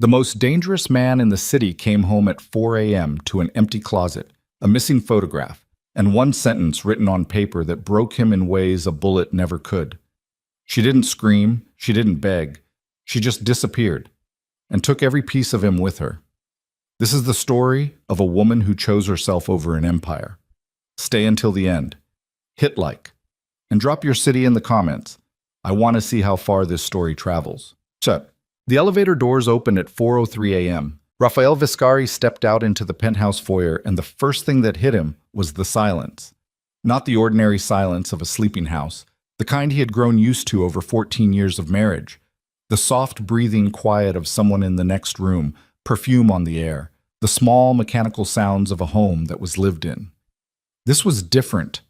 The most dangerous man in the city came home at 4 a.m. to an empty closet, a missing photograph, and one sentence written on paper that broke him in ways a bullet never could. She didn't scream, she didn't beg, she just disappeared and took every piece of him with her. This is the story of a woman who chose herself over an empire. Stay until the end. Hit like. And drop your city in the comments. I want to see how far this story travels. So, the elevator doors opened at 4:03 a.m. Rafael Viscari stepped out into the penthouse foyer, and the first thing that hit him was the silence. Not the ordinary silence of a sleeping house, the kind he had grown used to over 14 years of marriage. The soft breathing quiet of someone in the next room, perfume on the air, the small mechanical sounds of a home that was lived in. This was different.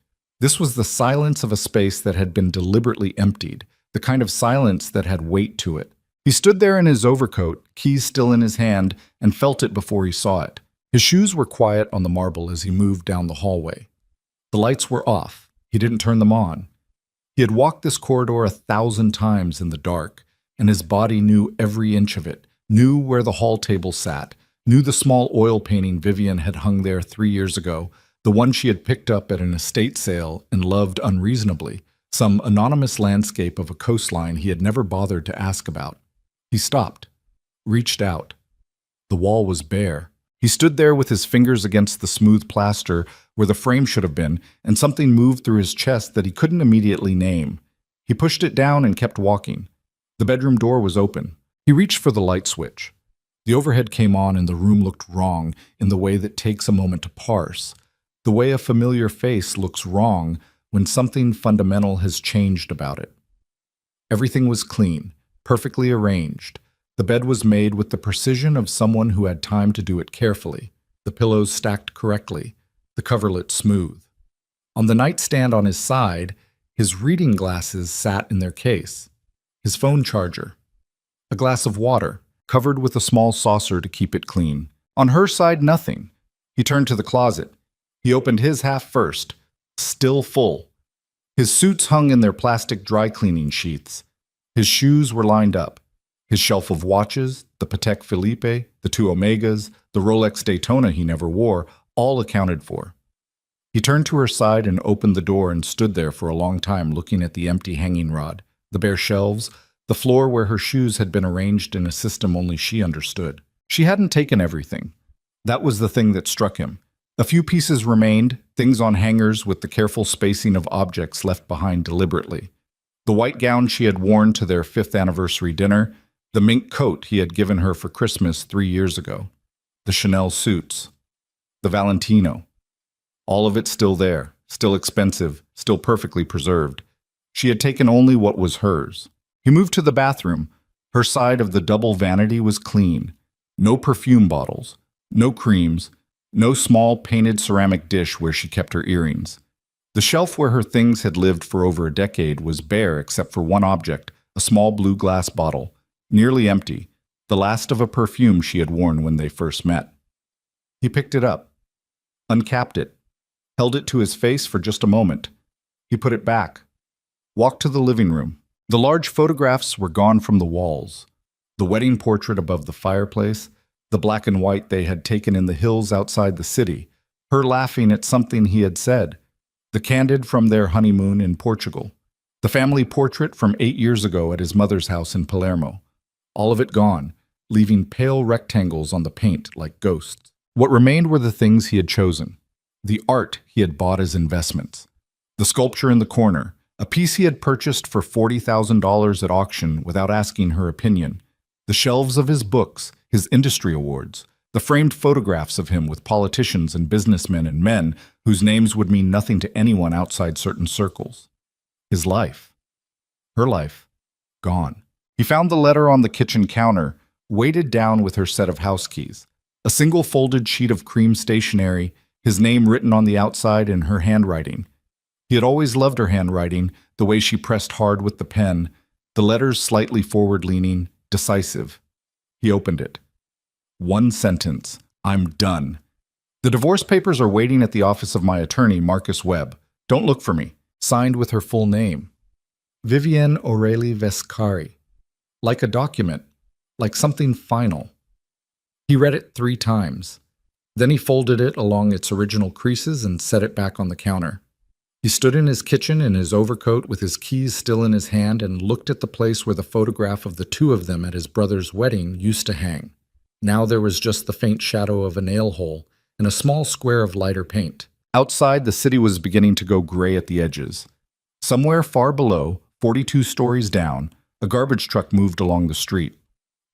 This was the silence of a space that had been deliberately emptied, the kind of silence that had weight to it. He stood there in his overcoat, keys still in his hand, and felt it before he saw it. His shoes were quiet on the marble as he moved down the hallway. The lights were off. He didn't turn them on. He had walked this corridor 1,000 times in the dark, and his body knew every inch of it, knew where the hall table sat, knew the small oil painting Vivian had hung there 3 years ago, the one she had picked up at an estate sale and loved unreasonably, some anonymous landscape of a coastline he had never bothered to ask about. He stopped, reached out. The wall was bare. He stood there with his fingers against the smooth plaster where the frame should have been, and something moved through his chest that he couldn't immediately name. He pushed it down and kept walking. The bedroom door was open. He reached for the light switch. The overhead came on and the room looked wrong in the way that takes a moment to parse. The way a familiar face looks wrong when something fundamental has changed about it. Everything was clean, perfectly arranged. The bed was made with the precision of someone who had time to do it carefully. The pillows stacked correctly, the coverlet smooth. On the nightstand on his side, his reading glasses sat in their case, his phone charger, a glass of water, covered with a small saucer to keep it clean. On her side, nothing. He turned to the closet. He opened his half first, still full. His suits hung in their plastic dry cleaning sheaths. His shoes were lined up. His shelf of watches, the Patek Philippe, the two Omegas, the Rolex Daytona he never wore, all accounted for. He turned to her side and opened the door and stood there for a long time looking at the empty hanging rod, the bare shelves, the floor where her shoes had been arranged in a system only she understood. She hadn't taken everything. That was the thing that struck him. A few pieces remained, things on hangers with the careful spacing of objects left behind deliberately. The white gown she had worn to their 5th anniversary dinner, the mink coat he had given her for Christmas 3 years ago, the Chanel suits, the Valentino. All of it still there, still expensive, still perfectly preserved. She had taken only what was hers. He moved to the bathroom. Her side of the double vanity was clean. No perfume bottles, no creams, no small painted ceramic dish where she kept her earrings. The shelf where her things had lived for over a decade was bare except for one object, a small blue glass bottle, nearly empty, the last of a perfume she had worn when they first met. He picked it up, uncapped it, held it to his face for just a moment. He put it back, walked to the living room. The large photographs were gone from the walls. The wedding portrait above the fireplace, the black and white they had taken in the hills outside the city, her laughing at something he had said, the candid from their honeymoon in Portugal, the family portrait from 8 years ago at his mother's house in Palermo. All of it gone, leaving pale rectangles on the paint like ghosts. What remained were the things he had chosen, the art he had bought as investments, the sculpture in the corner, a piece he had purchased for $40,000 at auction without asking her opinion, the shelves of his books, his industry awards, the framed photographs of him with politicians and businessmen and men whose names would mean nothing to anyone outside certain circles. His life, her life, gone. He found the letter on the kitchen counter, weighted down with her set of house keys, a single folded sheet of cream stationery, his name written on the outside in her handwriting. He had always loved her handwriting, the way she pressed hard with the pen, the letters slightly forward-leaning, decisive. He opened it. One sentence. I'm done. The divorce papers are waiting at the office of my attorney, Marcus Webb. Don't look for me. Signed with her full name. Vivienne Aurélie Vescari. Like a document. Like something final. He read it 3 times. Then he folded it along its original creases and set it back on the counter. He stood in his kitchen in his overcoat with his keys still in his hand and looked at the place where the photograph of the two of them at his brother's wedding used to hang. Now there was just the faint shadow of a nail hole and a small square of lighter paint. Outside, the city was beginning to go gray at the edges. Somewhere far below, 42 stories down, a garbage truck moved along the street.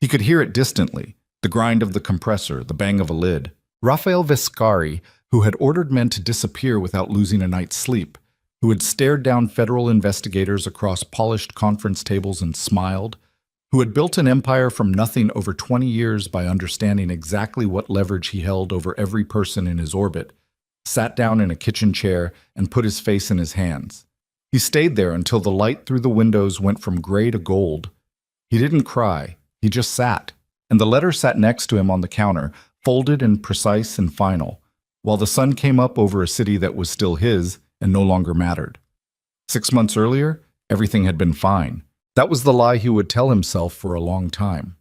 He could hear it distantly, the grind of the compressor, the bang of a lid. Raphael Viscari, who had ordered men to disappear without losing a night's sleep, who had stared down federal investigators across polished conference tables and smiled, who had built an empire from nothing over 20 years by understanding exactly what leverage he held over every person in his orbit, sat down in a kitchen chair and put his face in his hands. He stayed there until the light through the windows went from gray to gold. He didn't cry, he just sat, and the letter sat next to him on the counter, folded and precise and final, while the sun came up over a city that was still his and no longer mattered. 6 months earlier, everything had been fine. That was the lie he would tell himself for a long time.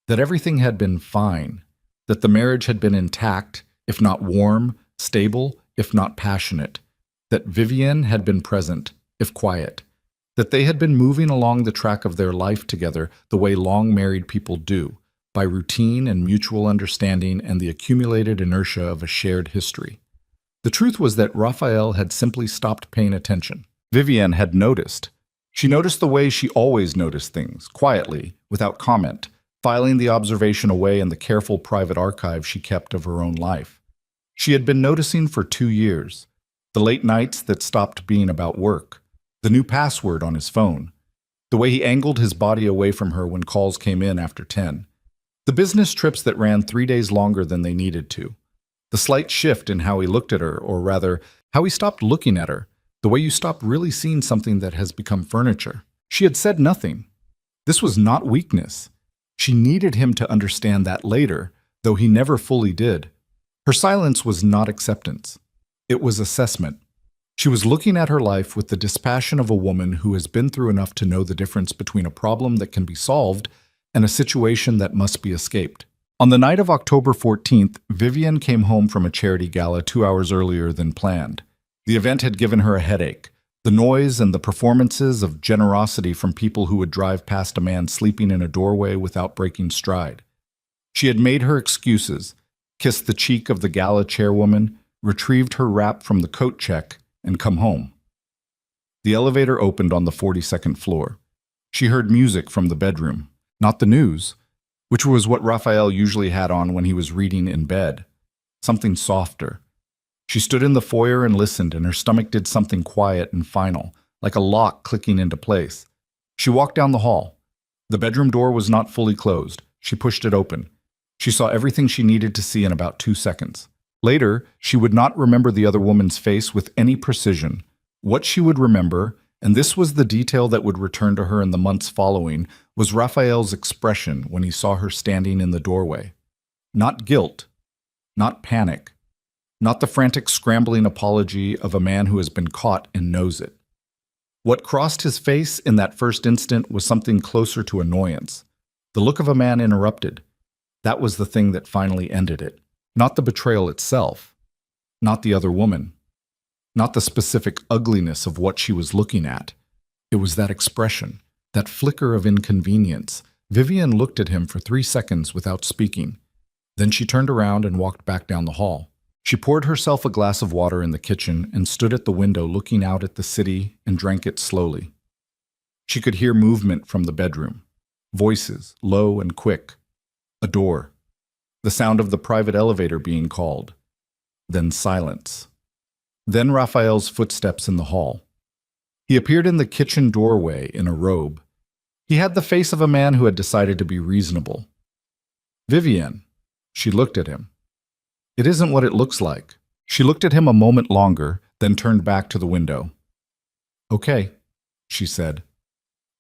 That everything had been fine, that the marriage had been intact, if not warm, stable, if not passionate, that Vivienne had been present, if quiet, that they had been moving along the track of their life together the way long married people do, by routine and mutual understanding and the accumulated inertia of a shared history. The truth was that Raphael had simply stopped paying attention. Vivienne had noticed. She noticed the way she always noticed things, quietly, without comment, filing the observation away in the careful private archive she kept of her own life. She had been noticing for 2 years. The late nights that stopped being about work, the new password on his phone, the way he angled his body away from her when calls came in after 10, the business trips that ran 3 days longer than they needed to, the slight shift in how he looked at her, or rather, how he stopped looking at her, the way you stop really seeing something that has become furniture. She had said nothing. This was not weakness. She needed him to understand that later, though he never fully did. Her silence was not acceptance. It was assessment. She was looking at her life with the dispassion of a woman who has been through enough to know the difference between a problem that can be solved and a situation that must be escaped. On the night of October 14th, Vivienne came home from a charity gala 2 hours earlier than planned. The event had given her a headache. The noise and the performances of generosity from people who would drive past a man sleeping in a doorway without breaking stride. She had made her excuses, kissed the cheek of the gala chairwoman, retrieved her wrap from the coat check, and come home. The elevator opened on the 42nd floor. She heard music from the bedroom, not the news, which was what Raphael usually had on when he was reading in bed. Something softer. She stood in the foyer and listened, and her stomach did something quiet and final, like a lock clicking into place. She walked down the hall. The bedroom door was not fully closed. She pushed it open. She saw everything she needed to see in about 2 seconds. Later, she would not remember the other woman's face with any precision. What she would remember, and this was the detail that would return to her in the months following, was Raphael's expression when he saw her standing in the doorway. Not guilt, not panic, not the frantic scrambling apology of a man who has been caught and knows it. What crossed his face in that first instant was something closer to annoyance. The look of a man interrupted. That was the thing that finally ended it. Not the betrayal itself, not the other woman, not the specific ugliness of what she was looking at. It was that expression, that flicker of inconvenience. Vivienne looked at him for 3 seconds without speaking. Then she turned around and walked back down the hall. She poured herself a glass of water in the kitchen and stood at the window looking out at the city and drank it slowly. She could hear movement from the bedroom, voices, low and quick, a door, the sound of the private elevator being called, then silence. Then Raphael's footsteps in the hall. He appeared in the kitchen doorway in a robe. He had the face of a man who had decided to be reasonable. Vivienne, she looked at him. It isn't what it looks like. She looked at him a moment longer, then turned back to the window. Okay, she said.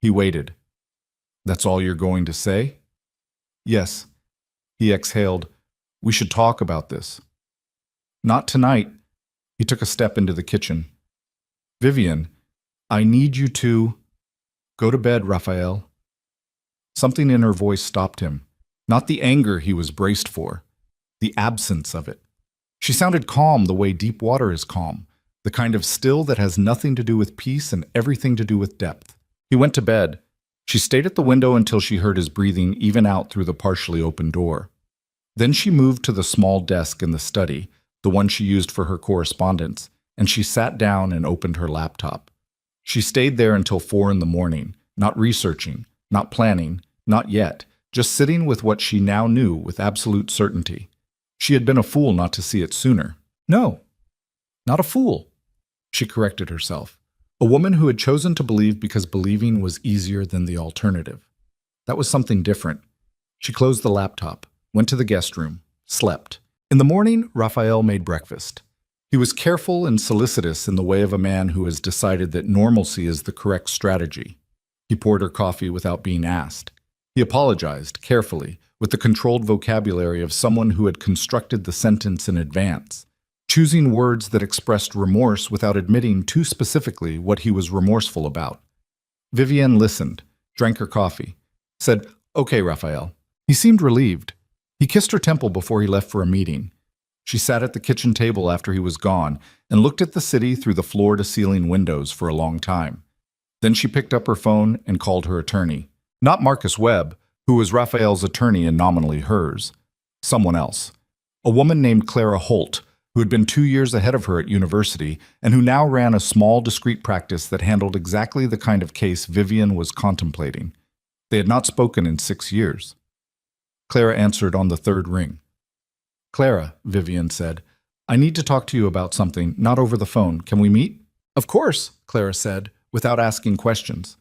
He waited. That's all you're going to say? Yes. He exhaled. We should talk about this. Not tonight. He took a step into the kitchen. Vivienne, I need you to... Go to bed, Raphael. Something in her voice stopped him. Not the anger he was braced for, the absence of it. She sounded calm the way deep water is calm, the kind of still that has nothing to do with peace and everything to do with depth. He went to bed. She stayed at the window until she heard his breathing even out through the partially open door. Then she moved to the small desk in the study, the one she used for her correspondence, and she sat down and opened her laptop. She stayed there until 4 in the morning, not researching, not planning, not yet, just sitting with what she now knew with absolute certainty. She had been a fool not to see it sooner. No, not a fool, she corrected herself. A woman who had chosen to believe because believing was easier than the alternative. That was something different. She closed the laptop, went to the guest room, slept. In the morning, Raphael made breakfast. He was careful and solicitous in the way of a man who has decided that normalcy is the correct strategy. He poured her coffee without being asked. He apologized, carefully, with the controlled vocabulary of someone who had constructed the sentence in advance, choosing words that expressed remorse without admitting too specifically what he was remorseful about. Vivienne listened, drank her coffee, said, "Okay, Raphael." He seemed relieved. He kissed her temple before he left for a meeting. She sat at the kitchen table after he was gone and looked at the city through the floor-to-ceiling windows for a long time. Then she picked up her phone and called her attorney. Not Marcus Webb, who was Raphael's attorney and nominally hers. Someone else. A woman named Clara Holt, who had been 2 years ahead of her at university and who now ran a small, discreet practice that handled exactly the kind of case Vivienne was contemplating. They had not spoken in 6 years. Clara answered on the third ring. "Clara," Vivienne said, "I need to talk to you about something, not over the phone. Can we meet?" "Of course," Clara said, without asking questions.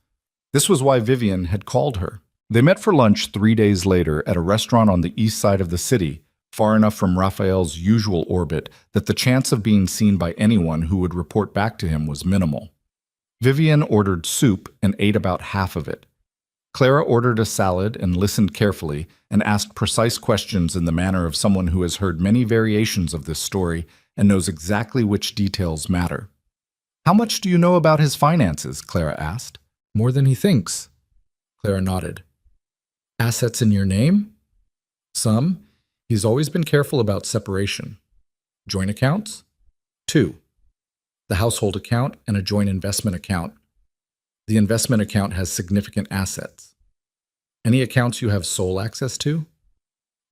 This was why Vivienne had called her. They met for lunch 3 days later at a restaurant on the east side of the city, far enough from Raphael's usual orbit that the chance of being seen by anyone who would report back to him was minimal. Vivienne ordered soup and ate about half of it. Clara ordered a salad and listened carefully and asked precise questions in the manner of someone who has heard many variations of this story and knows exactly which details matter. "How much do you know about his finances?" Clara asked. "More than he thinks." Clara nodded. "Assets in your name?" "Some. He's always been careful about separation." "Joint accounts?" "2. The household account and a joint investment account. The investment account has significant assets." "Any accounts you have sole access to?"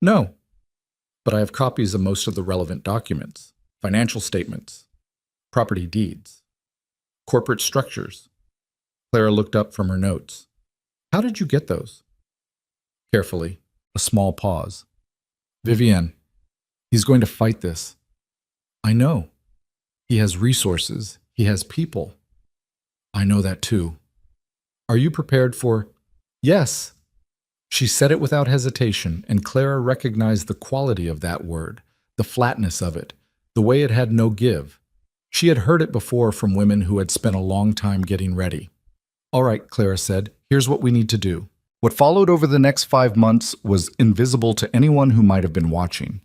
"No. But I have copies of most of the relevant documents, financial statements, property deeds, corporate structures." Clara looked up from her notes. "How did you get those?" Carefully, a small pause. "Vivienne, he's going to fight this." "I know. He has resources. He has people." "I know that too." "Are you prepared for—" "Yes." She said it without hesitation, and Clara recognized the quality of that word, the flatness of it, the way it had no give. She had heard it before from women who had spent a long time getting ready. "All right," Clara said, "here's what we need to do." What followed over the next 5 months was invisible to anyone who might have been watching.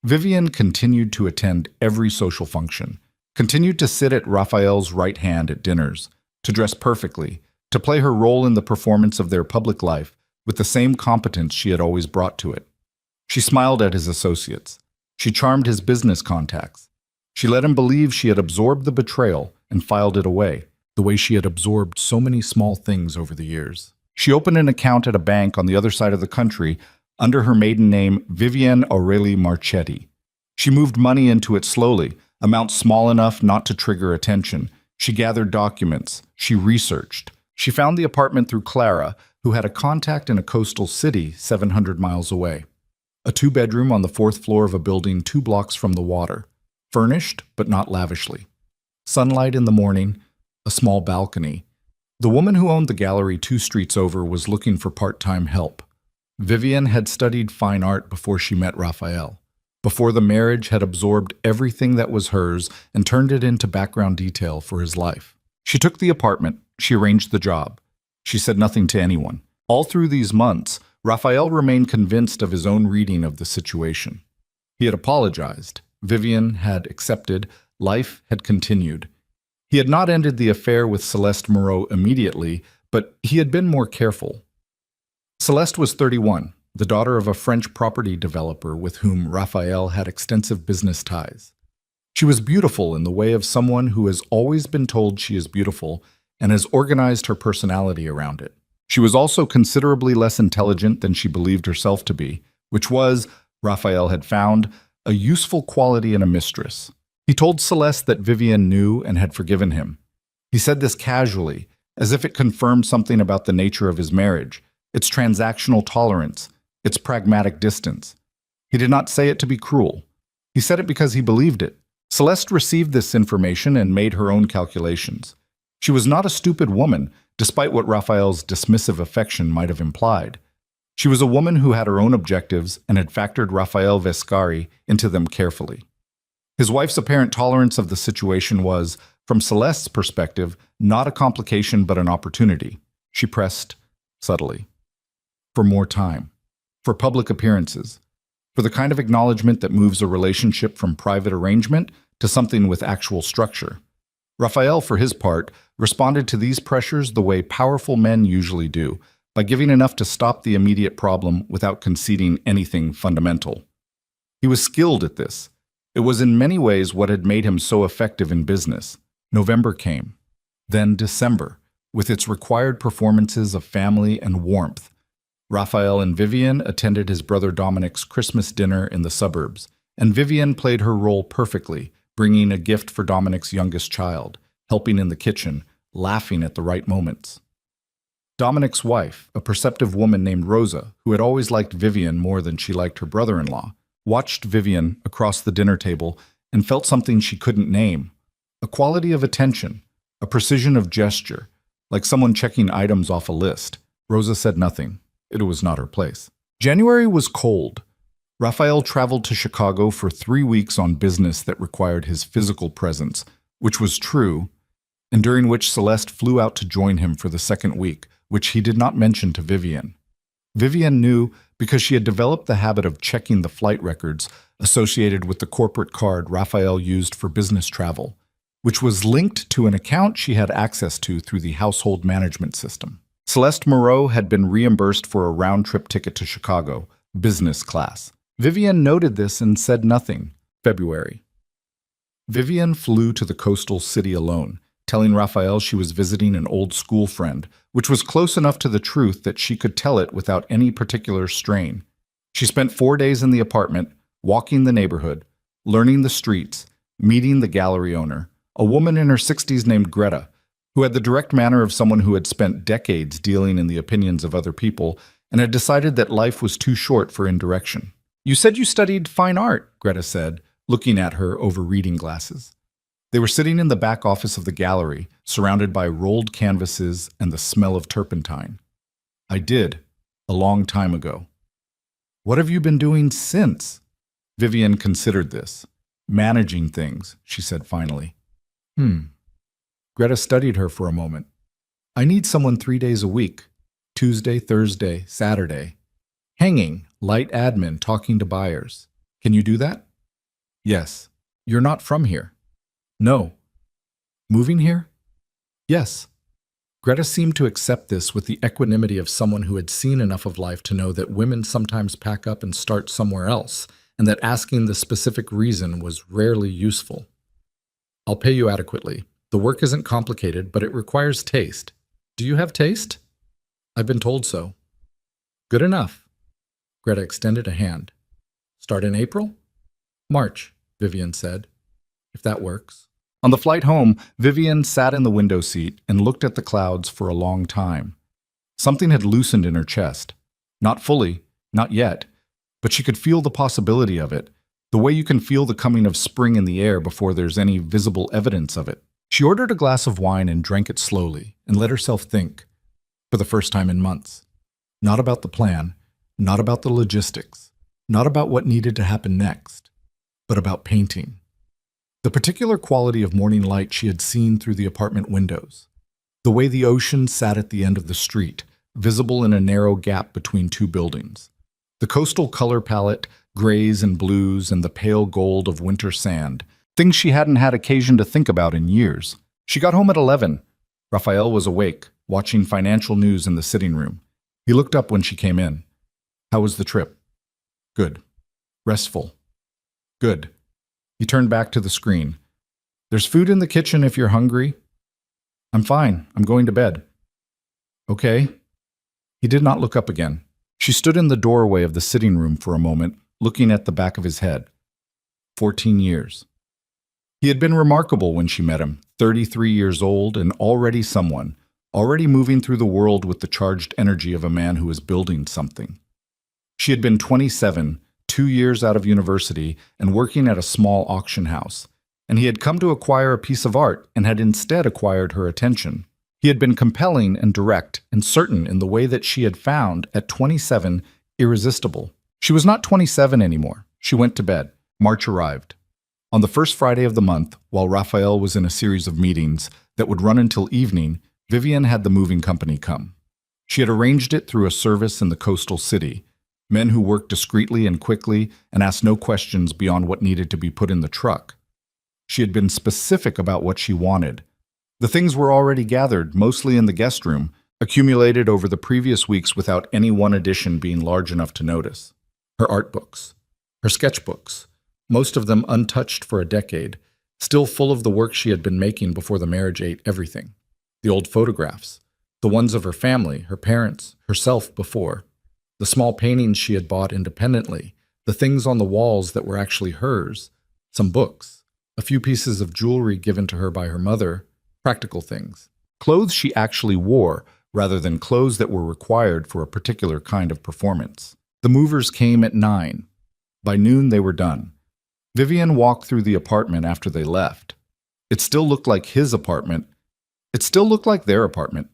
Vivienne continued to attend every social function, continued to sit at Raphael's right hand at dinners, to dress perfectly, to play her role in the performance of their public life with the same competence she had always brought to it. She smiled at his associates. She charmed his business contacts. She let him believe she had absorbed the betrayal and filed it away, the way she had absorbed so many small things over the years. She opened an account at a bank on the other side of the country under her maiden name, Vivienne Aurélie Marchetti. She moved money into it slowly, amounts small enough not to trigger attention. She gathered documents. She researched. She found the apartment through Clara, who had a contact in a coastal city 700 miles away. A 2-bedroom on the 4th floor of a building 2 blocks from the water. Furnished, but not lavishly. Sunlight in the morning, a small balcony. The woman who owned the gallery 2 streets over was looking for part-time help. Vivienne had studied fine art before she met Raphael, before the marriage had absorbed everything that was hers and turned it into background detail for his life. She took the apartment. She arranged the job. She said nothing to anyone. All through these months, Raphael remained convinced of his own reading of the situation. He had apologized. Vivienne had accepted. Life had continued. He had not ended the affair with Celeste Moreau immediately, but he had been more careful. Celeste was 31. the daughter of a French property developer with whom Raphael had extensive business ties. She was beautiful in the way of someone who has always been told she is beautiful and has organized her personality around it. She was also considerably less intelligent than she believed herself to be, which was, Raphael had found, a useful quality in a mistress. He told Celeste that Vivian knew and had forgiven him. He said this casually, as if it confirmed something about the nature of his marriage, its transactional tolerance, its pragmatic distance. He did not say it to be cruel. He said it because he believed it. Celeste received this information and made her own calculations. She was not a stupid woman, despite what Raphael's dismissive affection might have implied. She was a woman who had her own objectives and had factored Raphael Vescari into them carefully. His wife's apparent tolerance of the situation was, from Celeste's perspective, not a complication but an opportunity. She pressed, subtly, for more time, for public appearances, for the kind of acknowledgement that moves a relationship from private arrangement to something with actual structure. Raphael, for his part, responded to these pressures the way powerful men usually do, by giving enough to stop the immediate problem without conceding anything fundamental. He was skilled at this. It was in many ways what had made him so effective in business. November came. Then December, with its required performances of family and warmth. Raphael and Vivian attended his brother Dominic's Christmas dinner in the suburbs, and Vivian played her role perfectly, bringing a gift for Dominic's youngest child, helping in the kitchen, laughing at the right moments. Dominic's wife, a perceptive woman named Rosa, who had always liked Vivian more than she liked her brother-in-law, watched Vivian across the dinner table and felt something she couldn't name. A quality of attention, a precision of gesture, like someone checking items off a list. Rosa said nothing. It was not her place. January was cold. Raphael traveled to Chicago for 3 weeks on business that required his physical presence, which was true, and during which Celeste flew out to join him for the second week, which he did not mention to Vivian. Vivian knew because she had developed the habit of checking the flight records associated with the corporate card Raphael used for business travel, which was linked to an account she had access to through the household management system. Celeste Moreau had been reimbursed for a round-trip ticket to Chicago, business class. Vivian noted this and said nothing. February. Vivian flew to the coastal city alone, telling Raphael she was visiting an old school friend, which was close enough to the truth that she could tell it without any particular strain. She spent 4 days in the apartment, walking the neighborhood, learning the streets, meeting the gallery owner, a woman in her 60s named Greta, who had the direct manner of someone who had spent decades dealing in the opinions of other people and had decided that life was too short for indirection. "You said you studied fine art," Greta said, looking at her over reading glasses. They were sitting in the back office of the gallery, surrounded by rolled canvases and the smell of turpentine. "I did, a long time ago." "What have you been doing since?" Vivian considered this. "Managing things," she said finally. Greta studied her for a moment. "I need someone 3 days a week. Tuesday, Thursday, Saturday. Hanging, light admin, talking to buyers. Can you do that?" "Yes." "You're not from here?" "No." "Moving here?" "Yes." Greta seemed to accept this with the equanimity of someone who had seen enough of life to know that women sometimes pack up and start somewhere else, and that asking the specific reason was rarely useful. "I'll pay you adequately. The work isn't complicated, but it requires taste. Do you have taste?" "I've been told so." "Good enough." Greta extended a hand. "Start in April?" "March," Vivian said, "if that works." On the flight home, Vivian sat in the window seat and looked at the clouds for a long time. Something had loosened in her chest. Not fully, not yet, but she could feel the possibility of it, the way you can feel the coming of spring in the air before there's any visible evidence of it. She ordered a glass of wine and drank it slowly and let herself think, for the first time in months. Not about the plan, not about the logistics, not about what needed to happen next, but about painting. The particular quality of morning light she had seen through the apartment windows. The way the ocean sat at the end of the street, visible in a narrow gap between two buildings. The coastal color palette, grays and blues, and the pale gold of winter sand. Things she hadn't had occasion to think about in years. She got home at 11. Raphael was awake, watching financial news in the sitting room. He looked up when she came in. How was the trip? Good. Restful. Good. He turned back to the screen. There's food in the kitchen if you're hungry. I'm fine. I'm going to bed. Okay. He did not look up again. She stood in the doorway of the sitting room for a moment, looking at the back of his head. 14 years. He had been remarkable when she met him, 33 years old and already someone, already moving through the world with the charged energy of a man who is building something. She had been 27, 2 years out of university, and working at a small auction house, and he had come to acquire a piece of art and had instead acquired her attention. He had been compelling and direct and certain in the way that she had found, at 27, irresistible. She was not 27 anymore. She went to bed. March arrived. On the first Friday of the month, while Raphael was in a series of meetings that would run until evening, Vivian had the moving company come. She had arranged it through a service in the coastal city, men who worked discreetly and quickly and asked no questions beyond what needed to be put in the truck. She had been specific about what she wanted. The things were already gathered, mostly in the guest room, accumulated over the previous weeks without any one addition being large enough to notice. Her art books, her sketchbooks, most of them untouched for a decade, still full of the work she had been making before the marriage ate everything. The old photographs, the ones of her family, her parents, herself before, the small paintings she had bought independently, the things on the walls that were actually hers, some books, a few pieces of jewelry given to her by her mother, practical things, clothes she actually wore rather than clothes that were required for a particular kind of performance. The movers came at 9. By noon they were done. Vivian walked through the apartment after they left. It still looked like his apartment. It still looked like their apartment.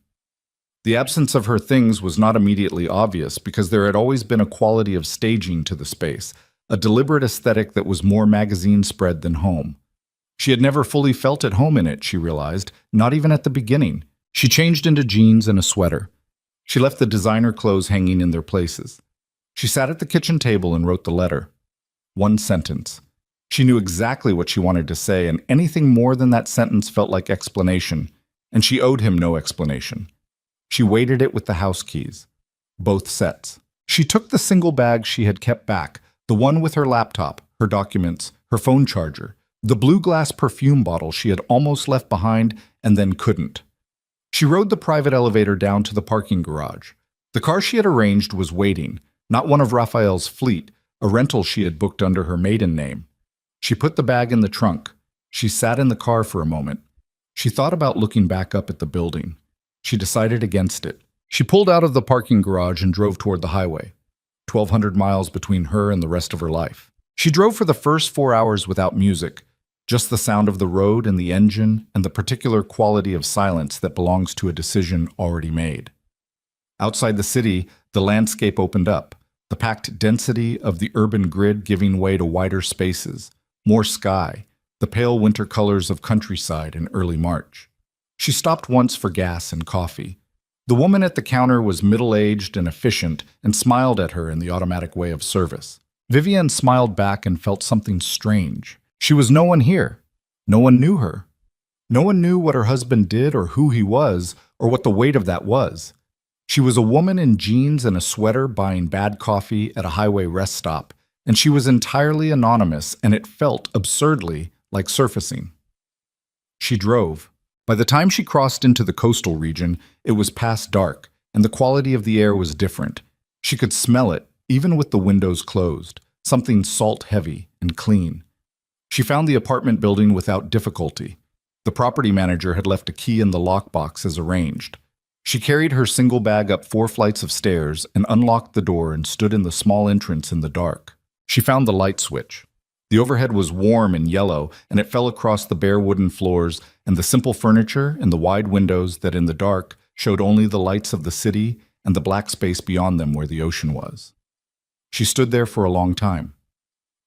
The absence of her things was not immediately obvious because there had always been a quality of staging to the space, a deliberate aesthetic that was more magazine spread than home. She had never fully felt at home in it, she realized, not even at the beginning. She changed into jeans and a sweater. She left the designer clothes hanging in their places. She sat at the kitchen table and wrote the letter. 1 sentence. She knew exactly what she wanted to say, and anything more than that sentence felt like explanation, and she owed him no explanation. She weighted it with the house keys. Both sets. She took the single bag she had kept back, the one with her laptop, her documents, her phone charger, the blue glass perfume bottle she had almost left behind and then couldn't. She rode the private elevator down to the parking garage. The car she had arranged was waiting, not one of Raphael's fleet, a rental she had booked under her maiden name. She put the bag in the trunk. She sat in the car for a moment. She thought about looking back up at the building. She decided against it. She pulled out of the parking garage and drove toward the highway, 1,200 miles between her and the rest of her life. She drove for the first 4 hours without music, just the sound of the road and the engine and the particular quality of silence that belongs to a decision already made. Outside the city, the landscape opened up, the packed density of the urban grid giving way to wider spaces, more sky, the pale winter colors of countryside in early March. She stopped once for gas and coffee. The woman at the counter was middle-aged and efficient and smiled at her in the automatic way of service. Vivian smiled back and felt something strange. She was no one here. No one knew her. No one knew what her husband did or who he was or what the weight of that was. She was a woman in jeans and a sweater buying bad coffee at a highway rest stop, and she was entirely anonymous, and it felt absurdly like surfacing. She drove. By the time she crossed into the coastal region, it was past dark, and the quality of the air was different. She could smell it, even with the windows closed, something salt-heavy and clean. She found the apartment building without difficulty. The property manager had left a key in the lockbox as arranged. She carried her single bag up 4 flights of stairs and unlocked the door and stood in the small entrance in the dark. She found the light switch. The overhead was warm and yellow, and it fell across the bare wooden floors and the simple furniture and the wide windows that in the dark showed only the lights of the city and the black space beyond them where the ocean was. She stood there for a long time.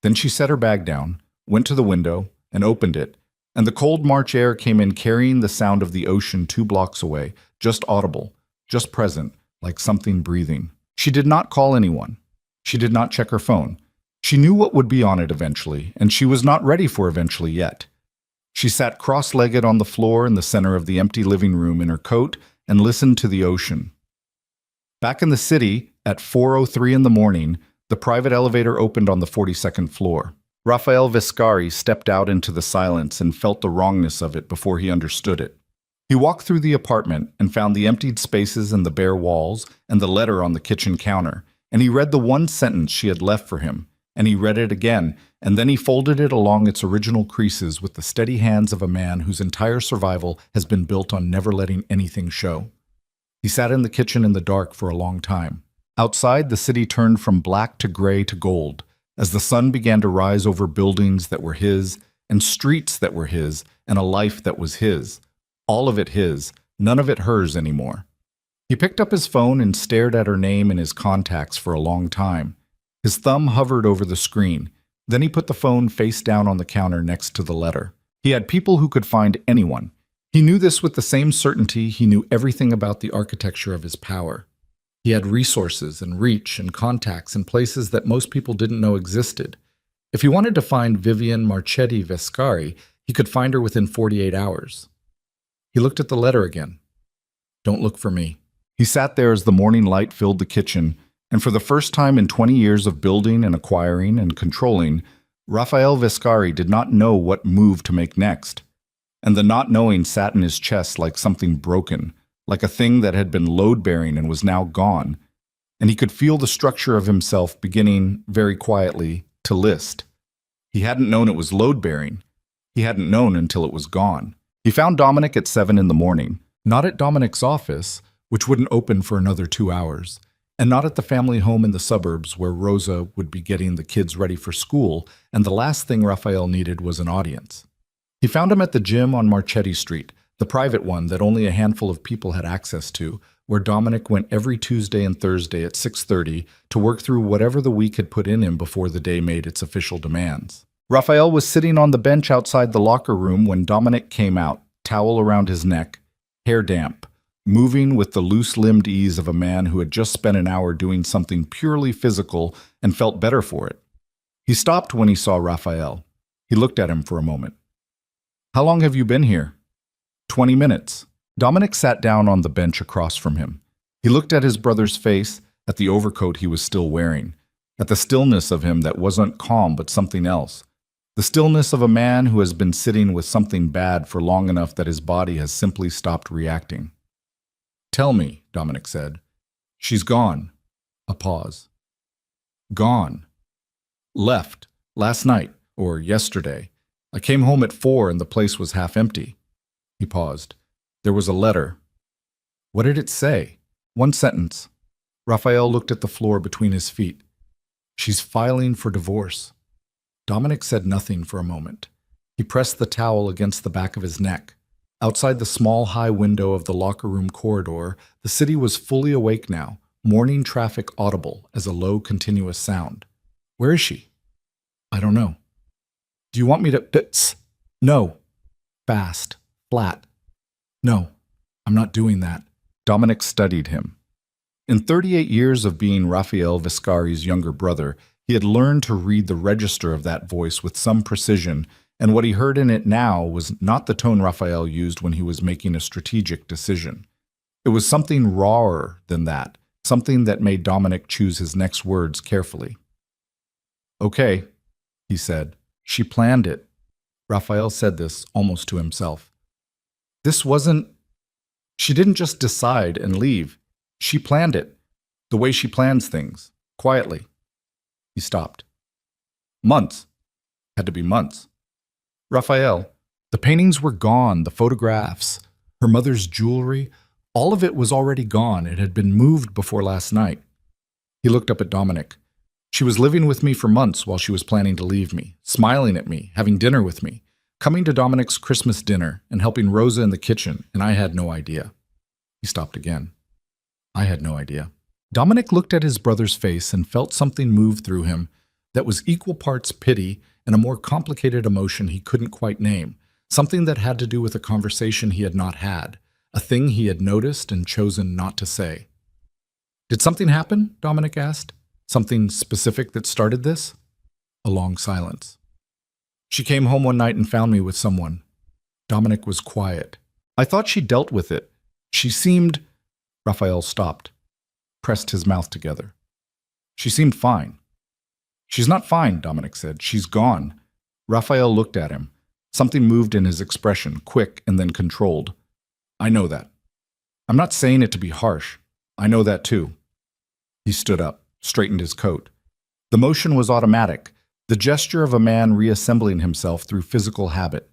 Then she set her bag down, went to the window, and opened it, and the cold March air came in carrying the sound of the ocean 2 blocks away, just audible, just present, like something breathing. She did not call anyone. She did not check her phone. She knew what would be on it eventually, and she was not ready for eventually yet. She sat cross-legged on the floor in the center of the empty living room in her coat and listened to the ocean. Back in the city, at 4:03 in the morning, the private elevator opened on the 42nd floor. Raphael Viscari stepped out into the silence and felt the wrongness of it before he understood it. He walked through the apartment and found the emptied spaces and the bare walls and the letter on the kitchen counter, and he read the one sentence she had left for him, and he read it again, and then he folded it along its original creases with the steady hands of a man whose entire survival has been built on never letting anything show. He sat in the kitchen in the dark for a long time. Outside, the city turned from black to gray to gold, as the sun began to rise over buildings that were his, and streets that were his, and a life that was his. All of it his, none of it hers anymore. He picked up his phone and stared at her name in his contacts for a long time. His thumb hovered over the screen. Then he put the phone face down on the counter next to the letter. He had people who could find anyone. He knew this with the same certainty he knew everything about the architecture of his power. He had resources and reach and contacts in places that most people didn't know existed. If he wanted to find Vivian Marchetti Vescari, he could find her within 48 hours. He looked at the letter again. Don't look for me. He sat there as the morning light filled the kitchen, and for the first time in 20 years of building and acquiring and controlling, Raphael Viscari did not know what move to make next. And the not knowing sat in his chest like something broken, like a thing that had been load-bearing and was now gone. And he could feel the structure of himself beginning, very quietly, to list. He hadn't known it was load-bearing. He hadn't known until it was gone. He found Dominic at 7 in the morning, not at Dominic's office, which wouldn't open for another 2 hours, and not at the family home in the suburbs where Rosa would be getting the kids ready for school, and the last thing Raphael needed was an audience. He found him at the gym on Marchetti Street, the private one that only a handful of people had access to, where Dominic went every Tuesday and Thursday at 6:30 to work through whatever the week had put in him before the day made its official demands. Raphael was sitting on the bench outside the locker room when Dominic came out, towel around his neck, hair damp, moving with the loose-limbed ease of a man who had just spent an hour doing something purely physical and felt better for it. He stopped when he saw Raphael. He looked at him for a moment. How long have you been here? 20 minutes. Dominic sat down on the bench across from him. He looked at his brother's face, at the overcoat he was still wearing, at the stillness of him that wasn't calm but something else. The stillness of a man who has been sitting with something bad for long enough that his body has simply stopped reacting. Tell me, Dominic said. She's gone. A pause. Gone. Left. Last night, or yesterday. I came home at 4 and the place was half empty. He paused. There was a letter. What did it say? One sentence. Raphael looked at the floor between his feet. She's filing for divorce. Dominic said nothing for a moment. He pressed the towel against the back of his neck. Outside the small high window of the locker room corridor, the city was fully awake now, morning traffic audible as a low continuous sound. Where is she? I don't know. Do you want me to... Tss. No. Fast. Flat. No, I'm not doing that. Dominic studied him. In 38 years of being Raphael Viscari's younger brother, he had learned to read the register of that voice with some precision, and what he heard in it now was not the tone Raphael used when he was making a strategic decision. It was something rawer than that, something that made Dominic choose his next words carefully. Okay, he said. She planned it. Raphael said this almost to himself. This wasn't... She didn't just decide and leave. She planned it, the way she plans things, quietly. He stopped. Months. Had to be months. Raphael, the paintings were gone, the photographs, her mother's jewelry, all of it was already gone. It had been moved before last night. He looked up at Dominic. She was living with me for months while she was planning to leave me, smiling at me, having dinner with me, coming to Dominic's Christmas dinner and helping Rosa in the kitchen, and I had no idea. He stopped again. I had no idea. Dominic looked at his brother's face and felt something move through him that was equal parts pity and a more complicated emotion he couldn't quite name, something that had to do with a conversation he had not had, a thing he had noticed and chosen not to say. Did something happen? Dominic asked. Something specific that started this? A long silence. She came home one night and found me with someone. Dominic was quiet. I thought she dealt with it. She seemed... Raphael stopped. pressed his mouth together. She seemed fine. She's not fine, Dominic said. She's gone. Raphael looked at him. Something moved in his expression, quick and then controlled. I know that. I'm not saying it to be harsh. I know that too. He stood up, straightened his coat. The motion was automatic, the gesture of a man reassembling himself through physical habit.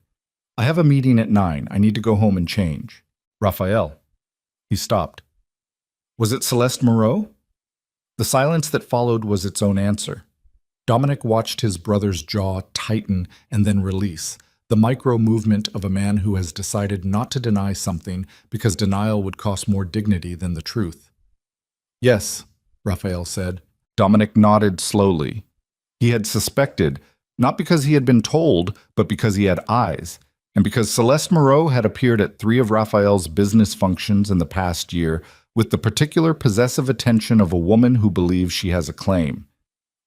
I have a meeting at 9. I need to go home and change. Raphael. He stopped. Was it Celeste Moreau? The silence that followed was its own answer. Dominic watched his brother's jaw tighten and then release, the micro-movement of a man who has decided not to deny something because denial would cost more dignity than the truth. Yes, Raphael said. Dominic nodded slowly. He had suspected, not because he had been told, but because he had eyes, and because Celeste Moreau had appeared at 3 of Raphael's business functions in the past year with the particular possessive attention of a woman who believes she has a claim.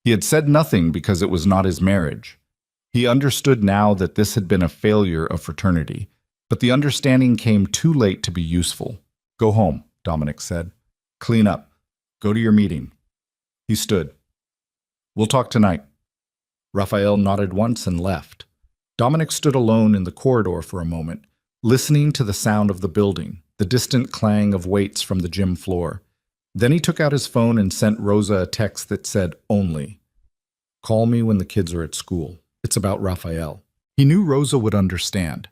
He had said nothing because it was not his marriage. He understood now that this had been a failure of fraternity, but the understanding came too late to be useful. Go home, Dominic said. Clean up. Go to your meeting. He stood. We'll talk tonight. Raphael nodded once and left. Dominic stood alone in the corridor for a moment, listening to the sound of the building, the distant clang of weights from the gym floor. Then he took out his phone and sent Rosa a text that said, only. Call me when the kids are at school. It's about Raphael. He knew Rosa would understand.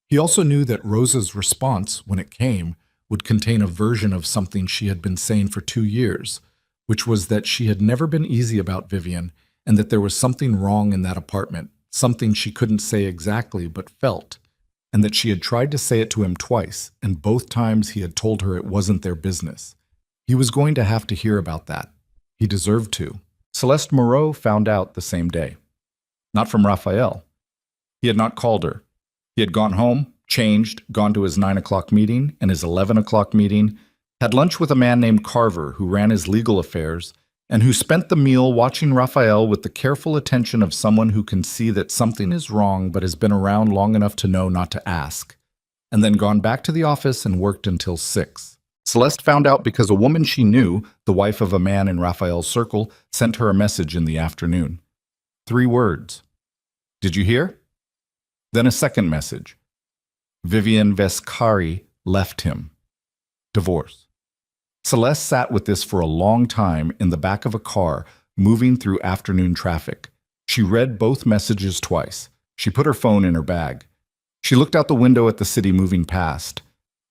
He also knew that Rosa's response, when it came, would contain a version of something she had been saying for 2 years, which was that she had never been easy about Vivian and that there was something wrong in that apartment, something she couldn't say exactly but felt, and that she had tried to say it to him twice, and both times he had told her it wasn't their business. He was going to have to hear about that. He deserved to. Celeste Moreau found out the same day. Not from Raphael. He had not called her. He had gone home, changed, gone to his 9 o'clock meeting and his 11 o'clock meeting, had lunch with a man named Carver who ran his legal affairs, and who spent the meal watching Raphael with the careful attention of someone who can see that something is wrong but has been around long enough to know not to ask, and then gone back to the office and worked until 6. Celeste found out because a woman she knew, the wife of a man in Raphael's circle, sent her a message in the afternoon. 3 words. Did you hear? Then a second message. Vivian Vescari left him. Divorce. Celeste sat with this for a long time in the back of a car, moving through afternoon traffic. She read both messages twice. She put her phone in her bag. She looked out the window at the city moving past.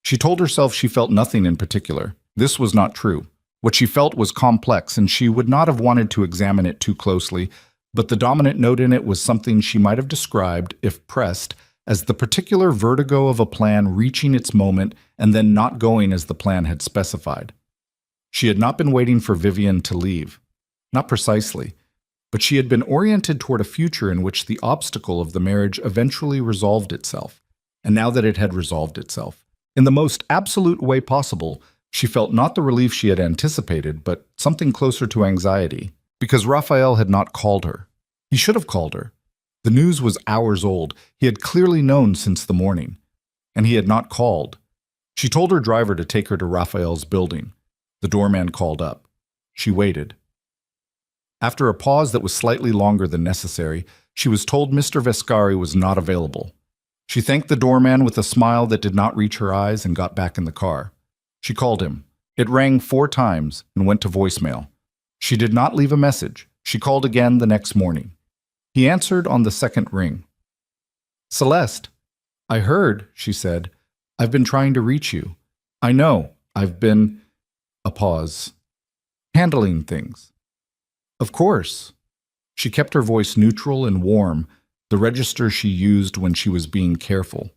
She told herself she felt nothing in particular. This was not true. What she felt was complex, and she would not have wanted to examine it too closely, but the dominant note in it was something she might have described, if pressed, as the particular vertigo of a plan reaching its moment and then not going as the plan had specified. She had not been waiting for Vivian to leave. Not precisely. But she had been oriented toward a future in which the obstacle of the marriage eventually resolved itself. And now that it had resolved itself, in the most absolute way possible, she felt not the relief she had anticipated, but something closer to anxiety. Because Raphael had not called her. He should have called her. The news was hours old. He had clearly known since the morning. And he had not called. She told her driver to take her to Raphael's building. The doorman called up. She waited. After a pause that was slightly longer than necessary, she was told Mr. Vescari was not available. She thanked the doorman with a smile that did not reach her eyes and got back in the car. She called him. It rang 4 times and went to voicemail. She did not leave a message. She called again the next morning. He answered on the second ring. Celeste, I heard, she said. I've been trying to reach you. I know, I've been... A pause. Handling things. Of course. She kept her voice neutral and warm, the register she used when she was being careful.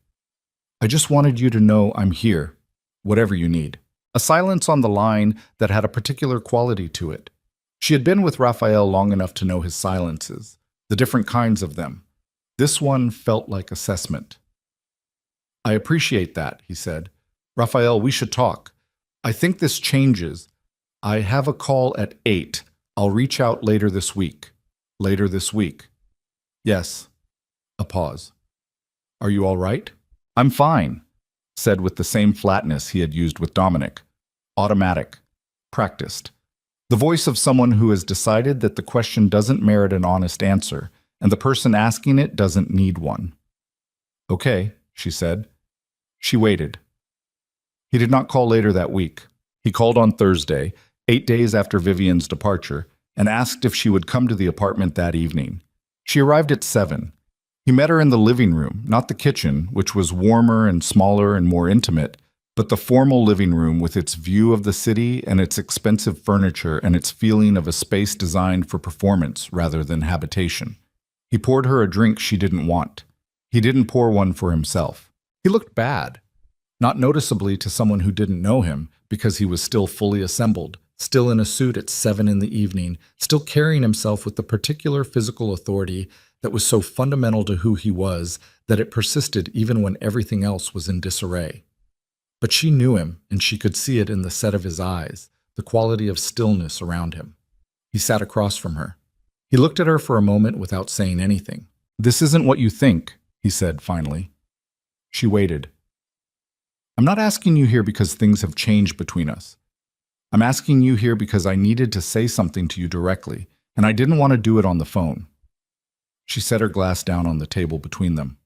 I just wanted you to know I'm here, whatever you need. A silence on the line that had a particular quality to it. She had been with Raphael long enough to know his silences, the different kinds of them. This one felt like assessment. I appreciate that, he said. Raphael, we should talk. I think this changes. I have a call at 8. I'll reach out later this week. Later this week. Yes. A pause. Are you all right? I'm fine, said with the same flatness he had used with Dominic. Automatic. Practiced. The voice of someone who has decided that the question doesn't merit an honest answer, and the person asking it doesn't need one. Okay, she said. She waited. He did not call later that week. He called on Thursday, 8 days after Vivian's departure, and asked if she would come to the apartment that evening. She arrived at 7. He met her in the living room, not the kitchen, which was warmer and smaller and more intimate, but the formal living room with its view of the city and its expensive furniture and its feeling of a space designed for performance rather than habitation. He poured her a drink she didn't want. He didn't pour one for himself. He looked bad, not noticeably to someone who didn't know him, because he was still fully assembled, still in a suit at 7 in the evening, still carrying himself with the particular physical authority that was so fundamental to who he was that it persisted even when everything else was in disarray. But she knew him, and she could see it in the set of his eyes, the quality of stillness around him. He sat across from her. He looked at her for a moment without saying anything. "This isn't what you think," he said finally. She waited. "I'm not asking you here because things have changed between us. I'm asking you here because I needed to say something to you directly, and I didn't want to do it on the phone." She set her glass down on the table between them.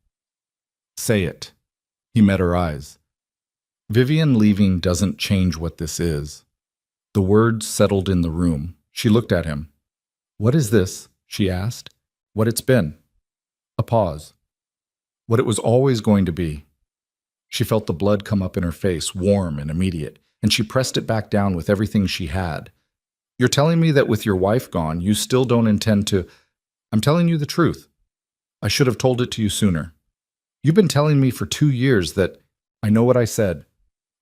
"Say it." He met her eyes. "Vivian leaving doesn't change what this is." The words settled in the room. She looked at him. "What is this?" she asked. "What it's been." A pause. "What it was always going to be." She felt the blood come up in her face, warm and immediate, and she pressed it back down with everything she had. "You're telling me that with your wife gone, you still don't intend to—" "I'm telling you the truth. I should have told it to you sooner. You've been telling me for 2 years that—" "I know what I said."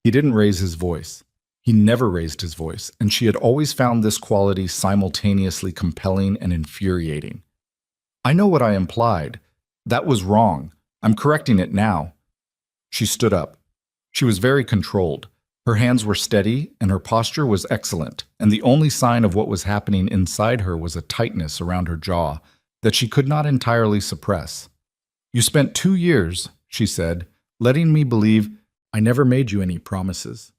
He didn't raise his voice. He never raised his voice, and she had always found this quality simultaneously compelling and infuriating. "I know what I implied. That was wrong. I'm correcting it now." She stood up. She was very controlled. Her hands were steady, and her posture was excellent, and the only sign of what was happening inside her was a tightness around her jaw that she could not entirely suppress. "You spent 2 years," she said, "letting me believe I never made you any promises.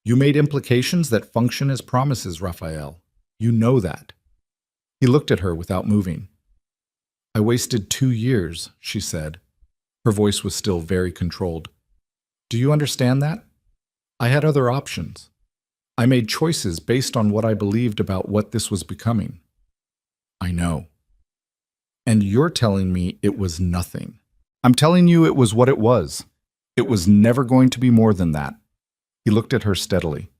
You made implications that function as promises, Raphael. You know that." He looked at her without moving. "I wasted 2 years," she said. Her voice was still very controlled. "Do you understand that? I had other options. I made choices based on what I believed about what this was becoming." "I know." "And you're telling me it was nothing." "I'm telling you it was what it was. It was never going to be more than that." He looked at her steadily.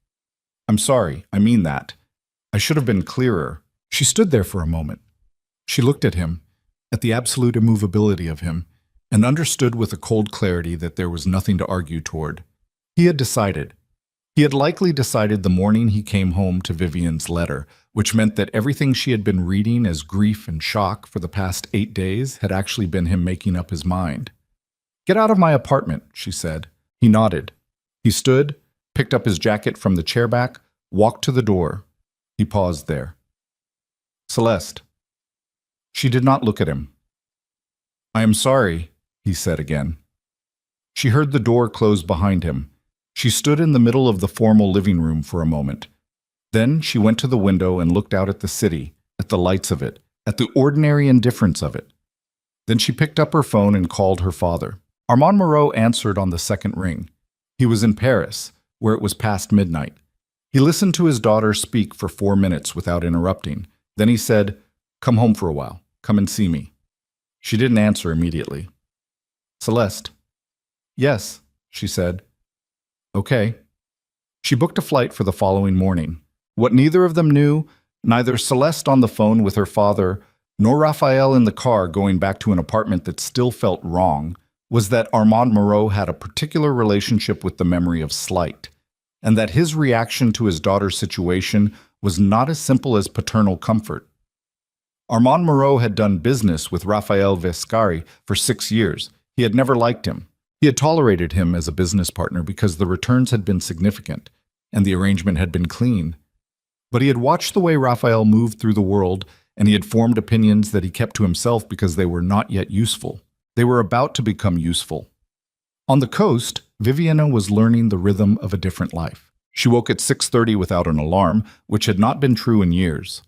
"I'm sorry, I mean that. I should have been clearer." She stood there for a moment. She looked at him, at the absolute immovability of him, and understood with a cold clarity that there was nothing to argue toward. He had decided. He had likely decided the morning he came home to Vivian's letter, which meant that everything she had been reading as grief and shock for the past 8 days had actually been him making up his mind. "Get out of my apartment," she said. He nodded. He stood, picked up his jacket from the chair back, walked to the door. He paused there. "Celeste." She did not look at him. "I am sorry," he said again. She heard the door close behind him. She stood in the middle of the formal living room for a moment. Then she went to the window and looked out at the city, at the lights of it, at the ordinary indifference of it. Then she picked up her phone and called her father. Armand Moreau answered on the second ring. He was in Paris, where it was past midnight. He listened to his daughter speak for 4 minutes without interrupting. Then he said, "Come home for a while. Come and see me." She didn't answer immediately. "Celeste." "Yes," she said. "Okay." She booked a flight for the following morning. What neither of them knew, neither Celeste on the phone with her father, nor Raphael in the car going back to an apartment that still felt wrong, was that Armand Moreau had a particular relationship with the memory of slight, and that his reaction to his daughter's situation was not as simple as paternal comfort. Armand Moreau had done business with Raphael Vescari for 6 years. He had never liked him. He had tolerated him as a business partner because the returns had been significant, and the arrangement had been clean. But he had watched the way Raphael moved through the world, and he had formed opinions that he kept to himself because they were not yet useful. They were about to become useful. On the coast, Viviana was learning the rhythm of a different life. She woke at 6:30 without an alarm, which had not been true in years.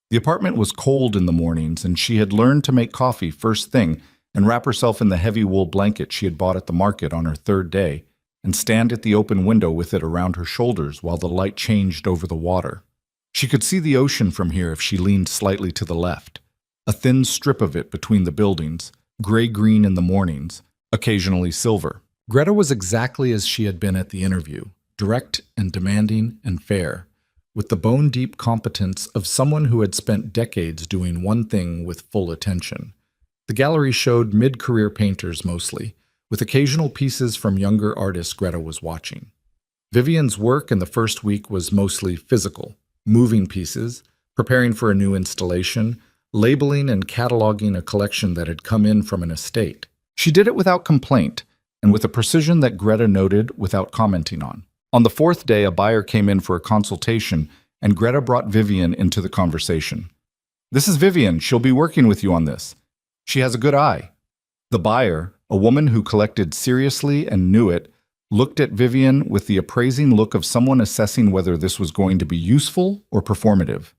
The apartment was cold in the mornings, and she had learned to make coffee first thing and wrap herself in the heavy wool blanket she had bought at the market on her third day, and stand at the open window with it around her shoulders while the light changed over the water. She could see the ocean from here if she leaned slightly to the left, a thin strip of it between the buildings, gray-green in the mornings, occasionally silver. Greta was exactly as she had been at the interview, direct and demanding and fair, with the bone-deep competence of someone who had spent decades doing one thing with full attention. The gallery showed mid-career painters mostly, with occasional pieces from younger artists Greta was watching. Vivian's work in the first week was mostly physical, moving pieces, preparing for a new installation, labeling and cataloging a collection that had come in from an estate. She did it without complaint, and with a precision that Greta noted without commenting on. On the fourth day, a buyer came in for a consultation, and Greta brought Vivian into the conversation. "This is Vivian. She'll be working with you on this. She has a good eye." The buyer, a woman who collected seriously and knew it, looked at Vivian with the appraising look of someone assessing whether this was going to be useful or performative.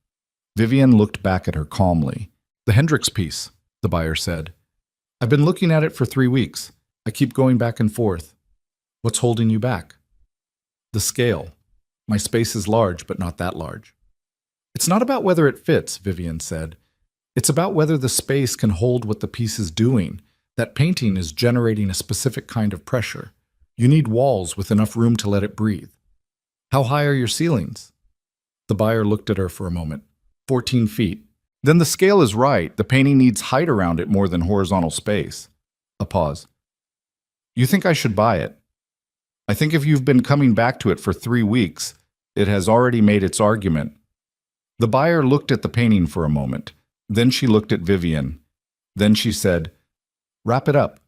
Vivian looked back at her calmly. "The Hendrix piece," the buyer said. "I've been looking at it for 3 weeks. I keep going back and forth." "What's holding you back?" "The scale. My space is large, but not that large." "It's not about whether it fits," Vivian said. "It's about whether the space can hold what the piece is doing. That painting is generating a specific kind of pressure. You need walls with enough room to let it breathe." "How high are your ceilings?" The buyer looked at her for a moment. 14 feet. "Then the scale is right. The painting needs height around it more than horizontal space." A pause. "You think I should buy it?" "I think if you've been coming back to it for 3 weeks, it has already made its argument." The buyer looked at the painting for a moment. Then she looked at Vivian. Then she said, "Wrap it up."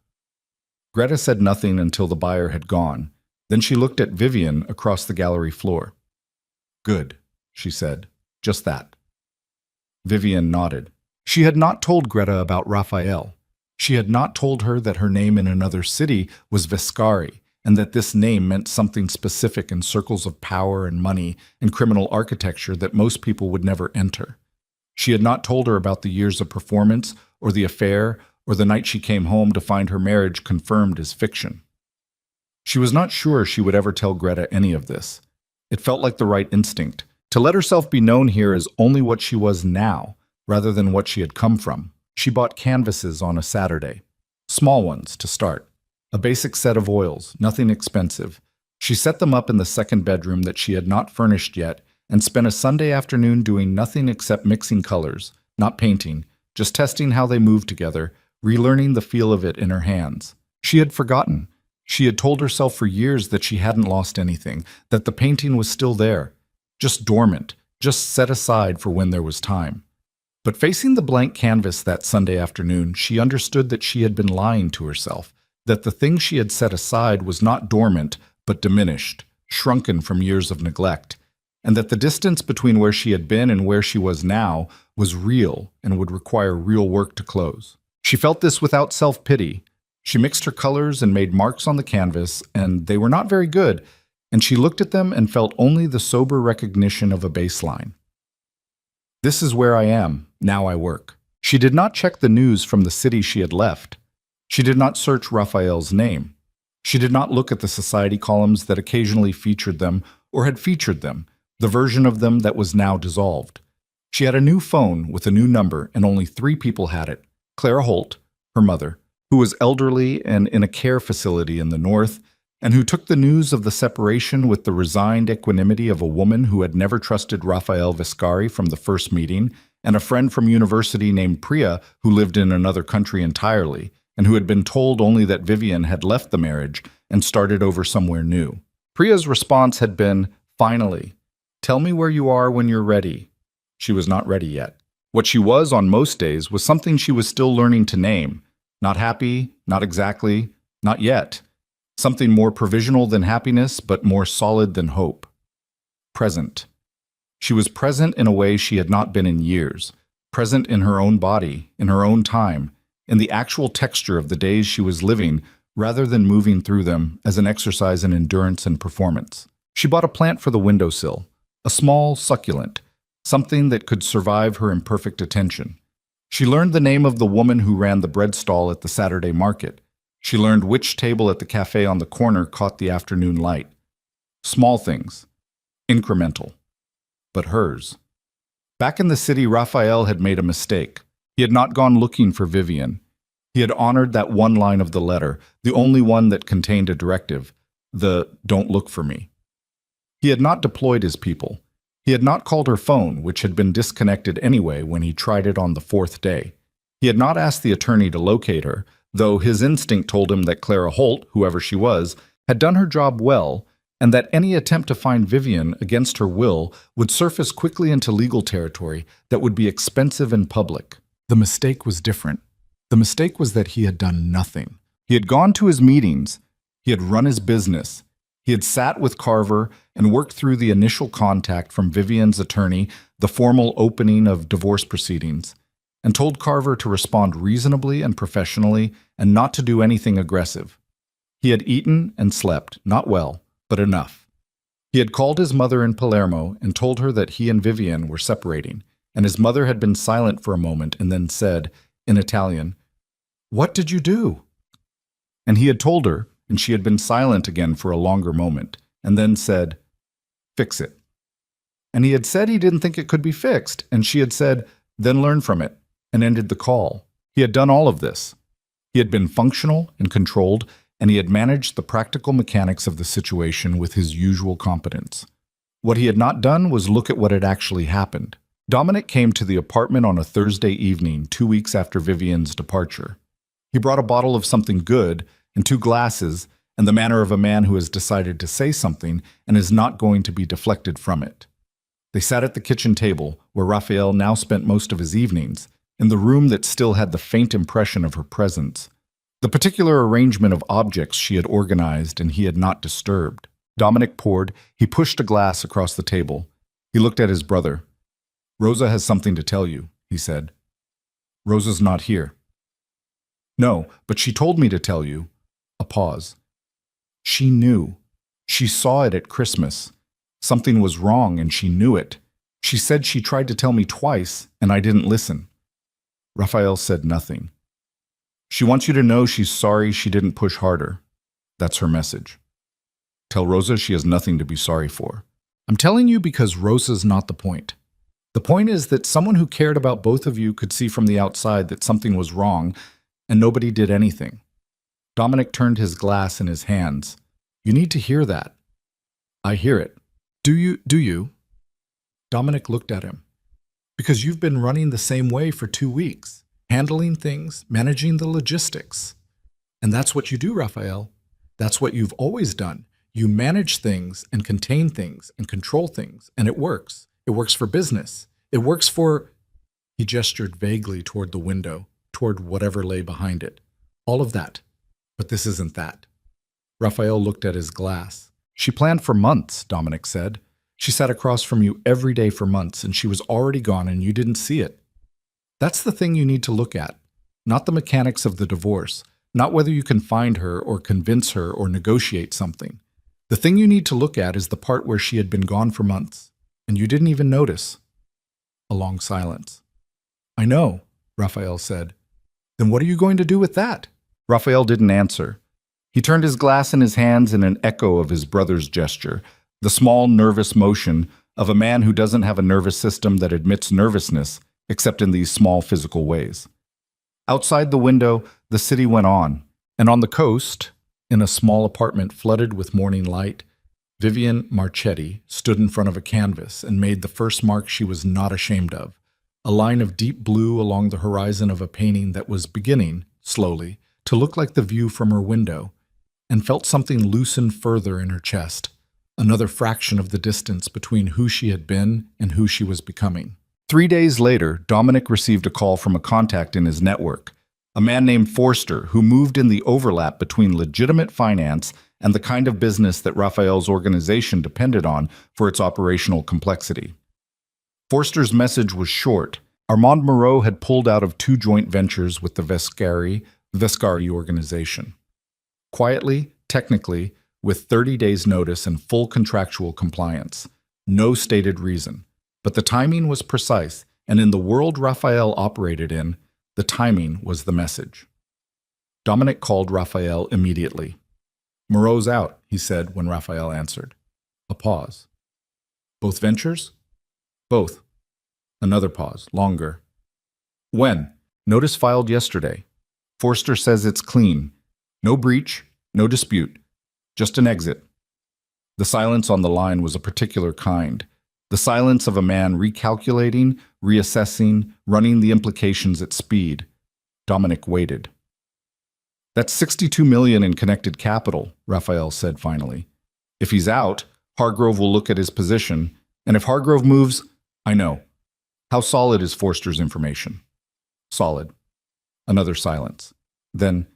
Greta said nothing until the buyer had gone. Then she looked at Vivian across the gallery floor. "Good," she said. "Just that." Vivian nodded. She had not told Greta about Raphael. She had not told her that her name in another city was Viscari, and that this name meant something specific in circles of power and money and criminal architecture that most people would never enter. She had not told her about the years of performance, or the affair, or the night she came home to find her marriage confirmed as fiction. She was not sure she would ever tell Greta any of this. It felt like the right instinct, to let herself be known here as only what she was now, rather than what she had come from. She bought canvases on a Saturday. Small ones, to start. A basic set of oils, nothing expensive. She set them up in the second bedroom that she had not furnished yet, and spent a Sunday afternoon doing nothing except mixing colors, not painting, just testing how they moved together, relearning the feel of it in her hands. She had forgotten. She had told herself for years that she hadn't lost anything, that the painting was still there, just dormant, just set aside for when there was time. But facing the blank canvas that Sunday afternoon, she understood that she had been lying to herself, that the thing she had set aside was not dormant, but diminished, shrunken from years of neglect, and that the distance between where she had been and where she was now was real and would require real work to close. She felt this without self-pity. She mixed her colors and made marks on the canvas, and they were not very good, and she looked at them and felt only the sober recognition of a baseline. This is where I am, now I work. She did not check the news from the city she had left. She did not search Raphael's name. She did not look at the society columns that occasionally featured them or had featured them, the version of them that was now dissolved. She had a new phone with a new number, and only 3 people had it. Clara Holt, her mother, who was elderly and in a care facility in the north, and who took the news of the separation with the resigned equanimity of a woman who had never trusted Raphael Viscari from the first meeting, and a friend from university named Priya who lived in another country entirely, and who had been told only that Vivian had left the marriage and started over somewhere new. Priya's response had been, "Finally, tell me where you are when you're ready." She was not ready yet. What she was on most days was something she was still learning to name. Not happy, not exactly, not yet. Something more provisional than happiness, but more solid than hope. Present. She was present in a way she had not been in years. Present in her own body, in her own time, in the actual texture of the days she was living, rather than moving through them as an exercise in endurance and performance. She bought a plant for the windowsill, a small succulent, something that could survive her imperfect attention. She learned the name of the woman who ran the bread stall at the Saturday market. She learned which table at the cafe on the corner caught the afternoon light. Small things, incremental, but hers. Back in the city, Raphael had made a mistake. He had not gone looking for Vivian. He had honored that one line of the letter, the only one that contained a directive, the "don't look for me." He had not deployed his people. He had not called her phone, which had been disconnected anyway when he tried it on the fourth day. He had not asked the attorney to locate her, though his instinct told him that Clara Holt, whoever she was, had done her job well, and that any attempt to find Vivian against her will would surface quickly into legal territory that would be expensive and public. The mistake was different. The mistake was that he had done nothing. He had gone to his meetings. He had run his business. He had sat with Carver and worked through the initial contact from Vivian's attorney, the formal opening of divorce proceedings, and told Carver to respond reasonably and professionally and not to do anything aggressive. He had eaten and slept, not well, but enough. He had called his mother in Palermo and told her that he and Vivian were separating, and his mother had been silent for a moment and then said, in Italian, "What did you do?" And he had told her, and she had been silent again for a longer moment, and then said, "Fix it." And he had said he didn't think it could be fixed, and she had said, "Then learn from it," and ended the call. He had done all of this. He had been functional and controlled, and he had managed the practical mechanics of the situation with his usual competence. What he had not done was look at what had actually happened. Dominic came to the apartment on a Thursday evening 2 weeks after Vivian's departure. He brought a bottle of something good and 2 glasses, and the manner of a man who has decided to say something and is not going to be deflected from it. They sat at the kitchen table, where Raphael now spent most of his evenings, in the room that still had the faint impression of her presence. The particular arrangement of objects she had organized and he had not disturbed. Dominic poured. He pushed a glass across the table. He looked at his brother. "Rosa has something to tell you," he said. "Rosa's not here." "No, but she told me to tell you." A pause. "She knew. She saw it at Christmas. Something was wrong and she knew it. She said she tried to tell me twice and I didn't listen." Raphael said nothing. "She wants you to know she's sorry she didn't push harder. That's her message. Tell Rosa she has nothing to be sorry for." "I'm telling you because Rosa's not the point. The point is that someone who cared about both of you could see from the outside that something was wrong, and nobody did anything." Dominic turned his glass in his hands. "You need to hear that." "I hear it." Do you? Dominic looked at him. "Because you've been running the same way for 2 weeks, handling things, managing the logistics. And that's what you do, Raphael. That's what you've always done. You manage things and contain things and control things, and it works. It works for business. It works for—" He gestured vaguely toward the window, toward whatever lay behind it. "All of that. But this isn't that." Raphael looked at his glass. "She planned for months," Dominic said. "She sat across from you every day for months, and she was already gone and you didn't see it. That's the thing you need to look at, not the mechanics of the divorce, not whether you can find her or convince her or negotiate something. The thing you need to look at is the part where she had been gone for months, and you didn't even notice." A long silence. "I know," Raphael said. "Then what are you going to do with that?" Raphael didn't answer. He turned his glass in his hands in an echo of his brother's gesture, the small, nervous motion of a man who doesn't have a nervous system that admits nervousness, except in these small physical ways. Outside the window, the city went on, and on the coast, in a small apartment flooded with morning light, Vivian Marchetti stood in front of a canvas and made the first mark she was not ashamed of, a line of deep blue along the horizon of a painting that was beginning, slowly, to look like the view from her window, and felt something loosen further in her chest, another fraction of the distance between who she had been and who she was becoming. 3 days later, Dominic received a call from a contact in his network, a man named Forster who moved in the overlap between legitimate finance and the kind of business that Raphael's organization depended on for its operational complexity. Forster's message was short. Armand Moreau had pulled out of 2 joint ventures with the Vescari organization. Quietly, technically, with 30 days' notice and full contractual compliance. No stated reason. But the timing was precise, and in the world Raphael operated in, the timing was the message. Dominic called Raphael immediately. "Moreau's out," he said when Raphael answered. A pause. "Both ventures?" "Both." Another pause, longer. "When?" "Notice filed yesterday. Forster says it's clean. No breach, no dispute. Just an exit." The silence on the line was a particular kind. The silence of a man recalculating, reassessing, running the implications at speed. Dominic waited. "That's 62 million in connected capital," Raphael said finally. "If he's out, Hargrove will look at his position, and if Hargrove moves, I know. How solid is Forster's information?" "Solid." Another silence. Then,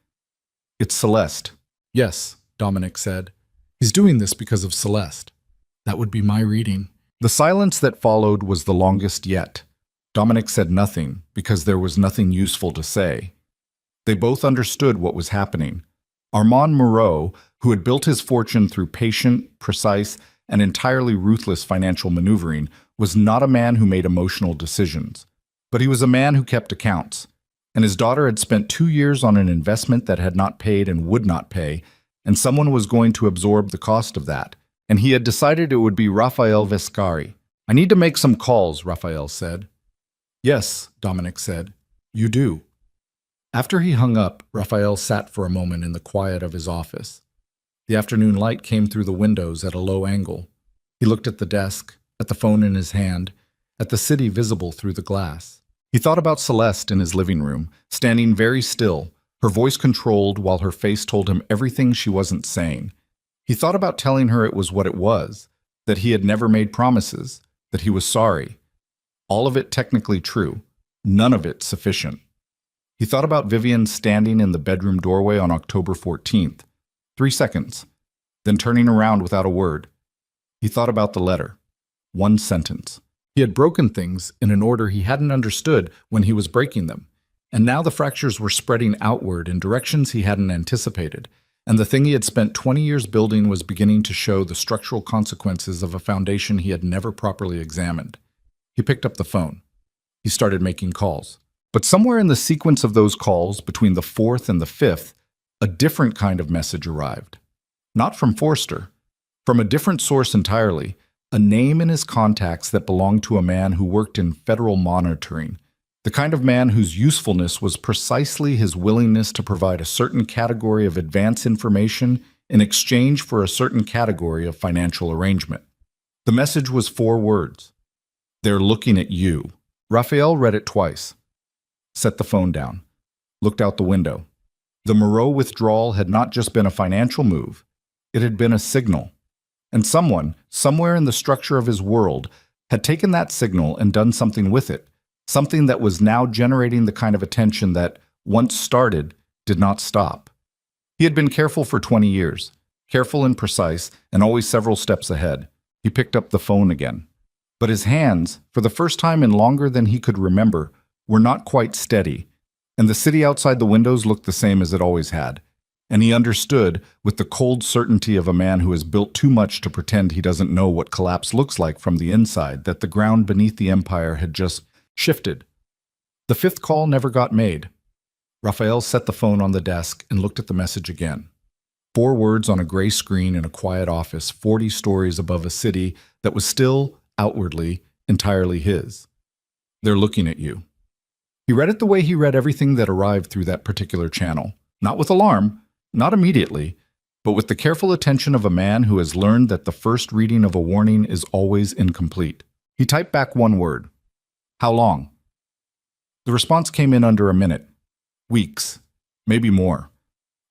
"It's Celeste." "Yes," Dominic said. "He's doing this because of Celeste." That would be my reading. The silence that followed was the longest yet. Dominic said nothing because there was nothing useful to say. They both understood what was happening. Armand Moreau, who had built his fortune through patient, precise, and entirely ruthless financial maneuvering, was not a man who made emotional decisions. But he was a man who kept accounts. And his daughter had spent 2 years on an investment that had not paid and would not pay, and someone was going to absorb the cost of that. And he had decided it would be Raphael Vescari. "I need to make some calls," Raphael said. "Yes," Dominic said. "You do." After he hung up, Raphael sat for a moment in the quiet of his office. The afternoon light came through the windows at a low angle. He looked at the desk, at the phone in his hand, at the city visible through the glass. He thought about Celeste in his living room, standing very still, her voice controlled while her face told him everything she wasn't saying. He thought about telling her it was what it was, that he had never made promises, that he was sorry. All of it technically true, none of it sufficient. He thought about Vivian standing in the bedroom doorway on October 14th. 3 seconds, then turning around without a word. He thought about the letter. 1 sentence. He had broken things in an order he hadn't understood when he was breaking them, and now the fractures were spreading outward in directions he hadn't anticipated, and the thing he had spent 20 years building was beginning to show the structural consequences of a foundation he had never properly examined. He picked up the phone. He started making calls. But somewhere in the sequence of those calls, between the 4th and the 5th, a different kind of message arrived. Not from Forster. From a different source entirely, a name in his contacts that belonged to a man who worked in federal monitoring, the kind of man whose usefulness was precisely his willingness to provide a certain category of advance information in exchange for a certain category of financial arrangement. The message was 4 words. "They're looking at you." Raphael read it twice. Set the phone down. Looked out the window. The Moreau withdrawal had not just been a financial move. It had been a signal. And someone, somewhere in the structure of his world, had taken that signal and done something with it, something that was now generating the kind of attention that, once started, did not stop. He had been careful for 20 years, careful and precise, and always several steps ahead. He picked up the phone again. But his hands, for the first time in longer than he could remember, were not quite steady, and the city outside the windows looked the same as it always had. And he understood, with the cold certainty of a man who has built too much to pretend he doesn't know what collapse looks like from the inside, that the ground beneath the empire had just shifted. The 5th call never got made. Raphael set the phone on the desk and looked at the message again. 4 words on a gray screen in a quiet office 40 stories above a city that was still, outwardly, entirely his. "They're looking at you." He read it the way he read everything that arrived through that particular channel. Not with alarm, not immediately, but with the careful attention of a man who has learned that the first reading of a warning is always incomplete. He typed back 1 word. "How long?" The response came in under a minute. Weeks. Maybe more.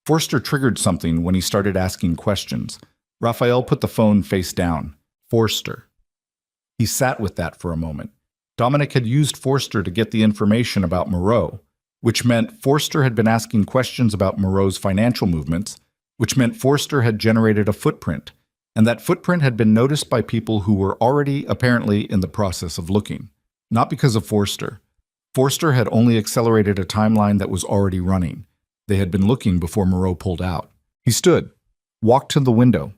Forster triggered something when he started asking questions. Raphael put the phone face down. Forster. He sat with that for a moment. Dominic had used Forster to get the information about Moreau, which meant Forster had been asking questions about Moreau's financial movements, which meant Forster had generated a footprint, and that footprint had been noticed by people who were already, apparently, in the process of looking. Not because of Forster. Forster had only accelerated a timeline that was already running. They had been looking before Moreau pulled out. He stood. walked to the window,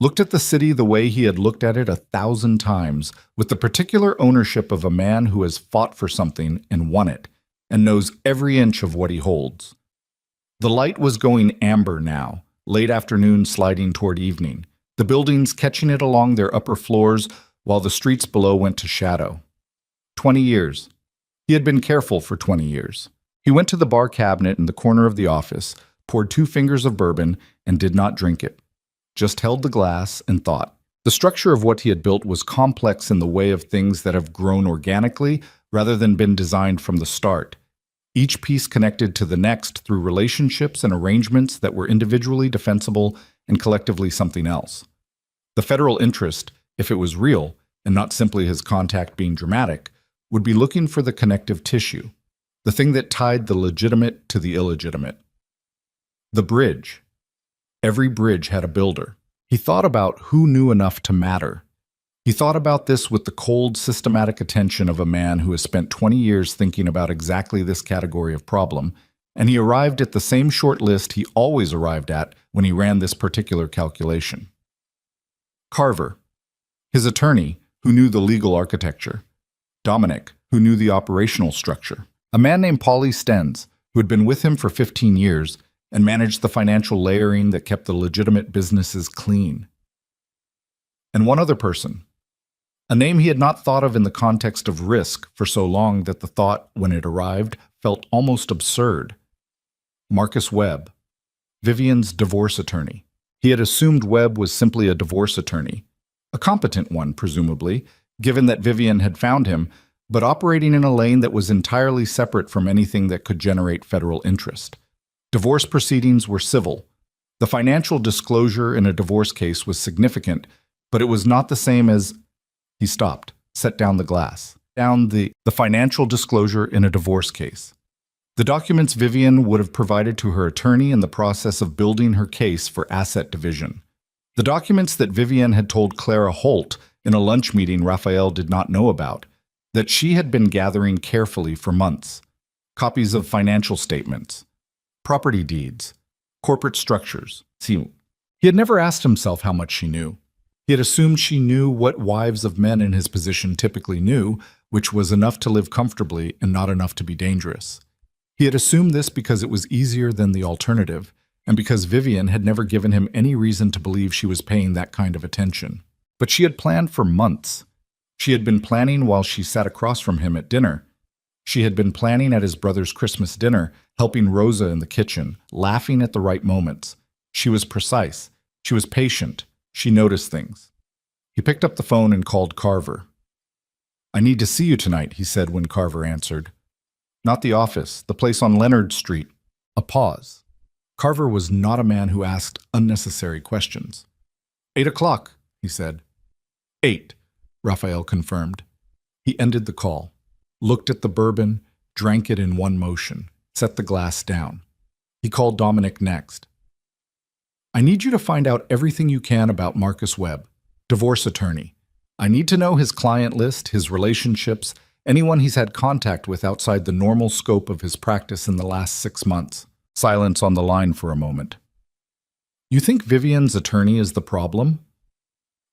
looked at the city the way he had looked at it 1,000 times, with the particular ownership of a man who has fought for something and won it, and knows every inch of what he holds. The light was going amber now, late afternoon sliding toward evening, the buildings catching it along their upper floors while the streets below went to shadow. 20 years. He had been careful for 20 years. He went to the bar cabinet in the corner of the office, poured 2 fingers of bourbon, and did not drink it. Just held the glass and thought. The structure of what he had built was complex in the way of things that have grown organically rather than been designed from the start. Each piece connected to the next through relationships and arrangements that were individually defensible and collectively something else. The federal interest, if it was real, and not simply his contact being dramatic, would be looking for the connective tissue, the thing that tied the legitimate to the illegitimate. The bridge. Every bridge had a builder. He thought about who knew enough to matter. He thought about this with the cold, systematic attention of a man who has spent 20 years thinking about exactly this category of problem, and he arrived at the same short list he always arrived at when he ran this particular calculation. Carver. His attorney, who knew the legal architecture. Dominic, who knew the operational structure. A man named Paulie Stenz, who had been with him for 15 years and managed the financial layering that kept the legitimate businesses clean. And one other person. A name he had not thought of in the context of risk for so long that the thought, when it arrived, felt almost absurd. Marcus Webb, Vivian's divorce attorney. He had assumed Webb was simply a divorce attorney, a competent one, presumably, given that Vivian had found him, but operating in a lane that was entirely separate from anything that could generate federal interest. Divorce proceedings were civil. The financial disclosure in a divorce case was significant, but it was not the same as... He stopped, set down the glass. The financial disclosure in a divorce case. The documents Vivian would have provided to her attorney in the process of building her case for asset division. The documents that Vivian had told Clara Holt in a lunch meeting Raphael did not know about, that she had been gathering carefully for months. Copies of financial statements, property deeds, corporate structures. He had never asked himself how much she knew. He had assumed she knew what wives of men in his position typically knew, which was enough to live comfortably and not enough to be dangerous. He had assumed this because it was easier than the alternative, and because Vivian had never given him any reason to believe she was paying that kind of attention. But she had planned for months. She had been planning while she sat across from him at dinner. She had been planning at his brother's Christmas dinner, helping Rosa in the kitchen, laughing at the right moments. She was precise. She was patient. She noticed things. He picked up the phone and called Carver. "I need to see you tonight," he said when Carver answered. "Not the office, the place on Leonard Street." A pause. Carver was not a man who asked unnecessary questions. 8 o'clock, he said. 8, Raphael confirmed. He ended the call, looked at the bourbon, drank it in one motion, set the glass down. He called Dominic next. "I need you to find out everything you can about Marcus Webb, divorce attorney. I need to know his client list, his relationships, anyone he's had contact with outside the normal scope of his practice in the last 6 months." Silence on the line for a moment. "You think Vivian's attorney is the problem?"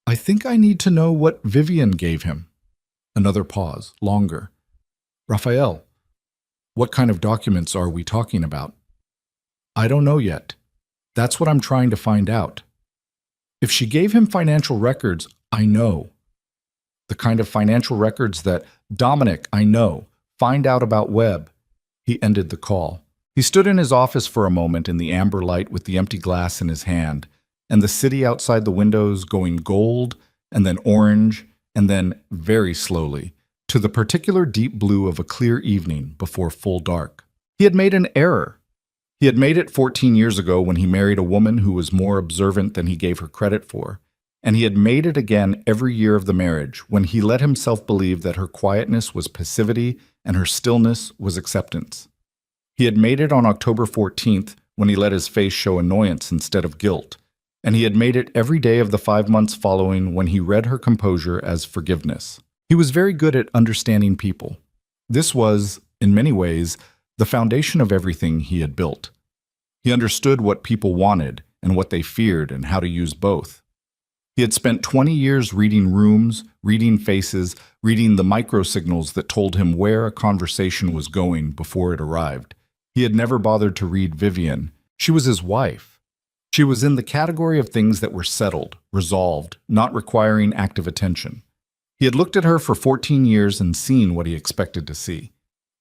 "I think I need to know what Vivian gave him." Another pause, longer. "Raphael, what kind of documents are we talking about?" "I don't know yet. That's what I'm trying to find out. If she gave him financial records, I know. The kind of financial records that, Dominic, I know. Find out about Webb." He ended the call. He stood in his office for a moment in the amber light with the empty glass in his hand, and the city outside the windows going gold, and then orange, and then, very slowly, to the particular deep blue of a clear evening before full dark. He had made an error. He had made it 14 years ago when he married a woman who was more observant than he gave her credit for, and he had made it again every year of the marriage when he let himself believe that her quietness was passivity and her stillness was acceptance. He had made it on October 14th when he let his face show annoyance instead of guilt, and he had made it every day of the 5 months following when he read her composure as forgiveness. He was very good at understanding people. This was, in many ways, the foundation of everything he had built. He understood what people wanted and what they feared and how to use both. He had spent 20 years reading rooms, reading faces, reading the microsignals that told him where a conversation was going before it arrived. He had never bothered to read Vivian. She was his wife. She was in the category of things that were settled, resolved, not requiring active attention. He had looked at her for 14 years and seen what he expected to see.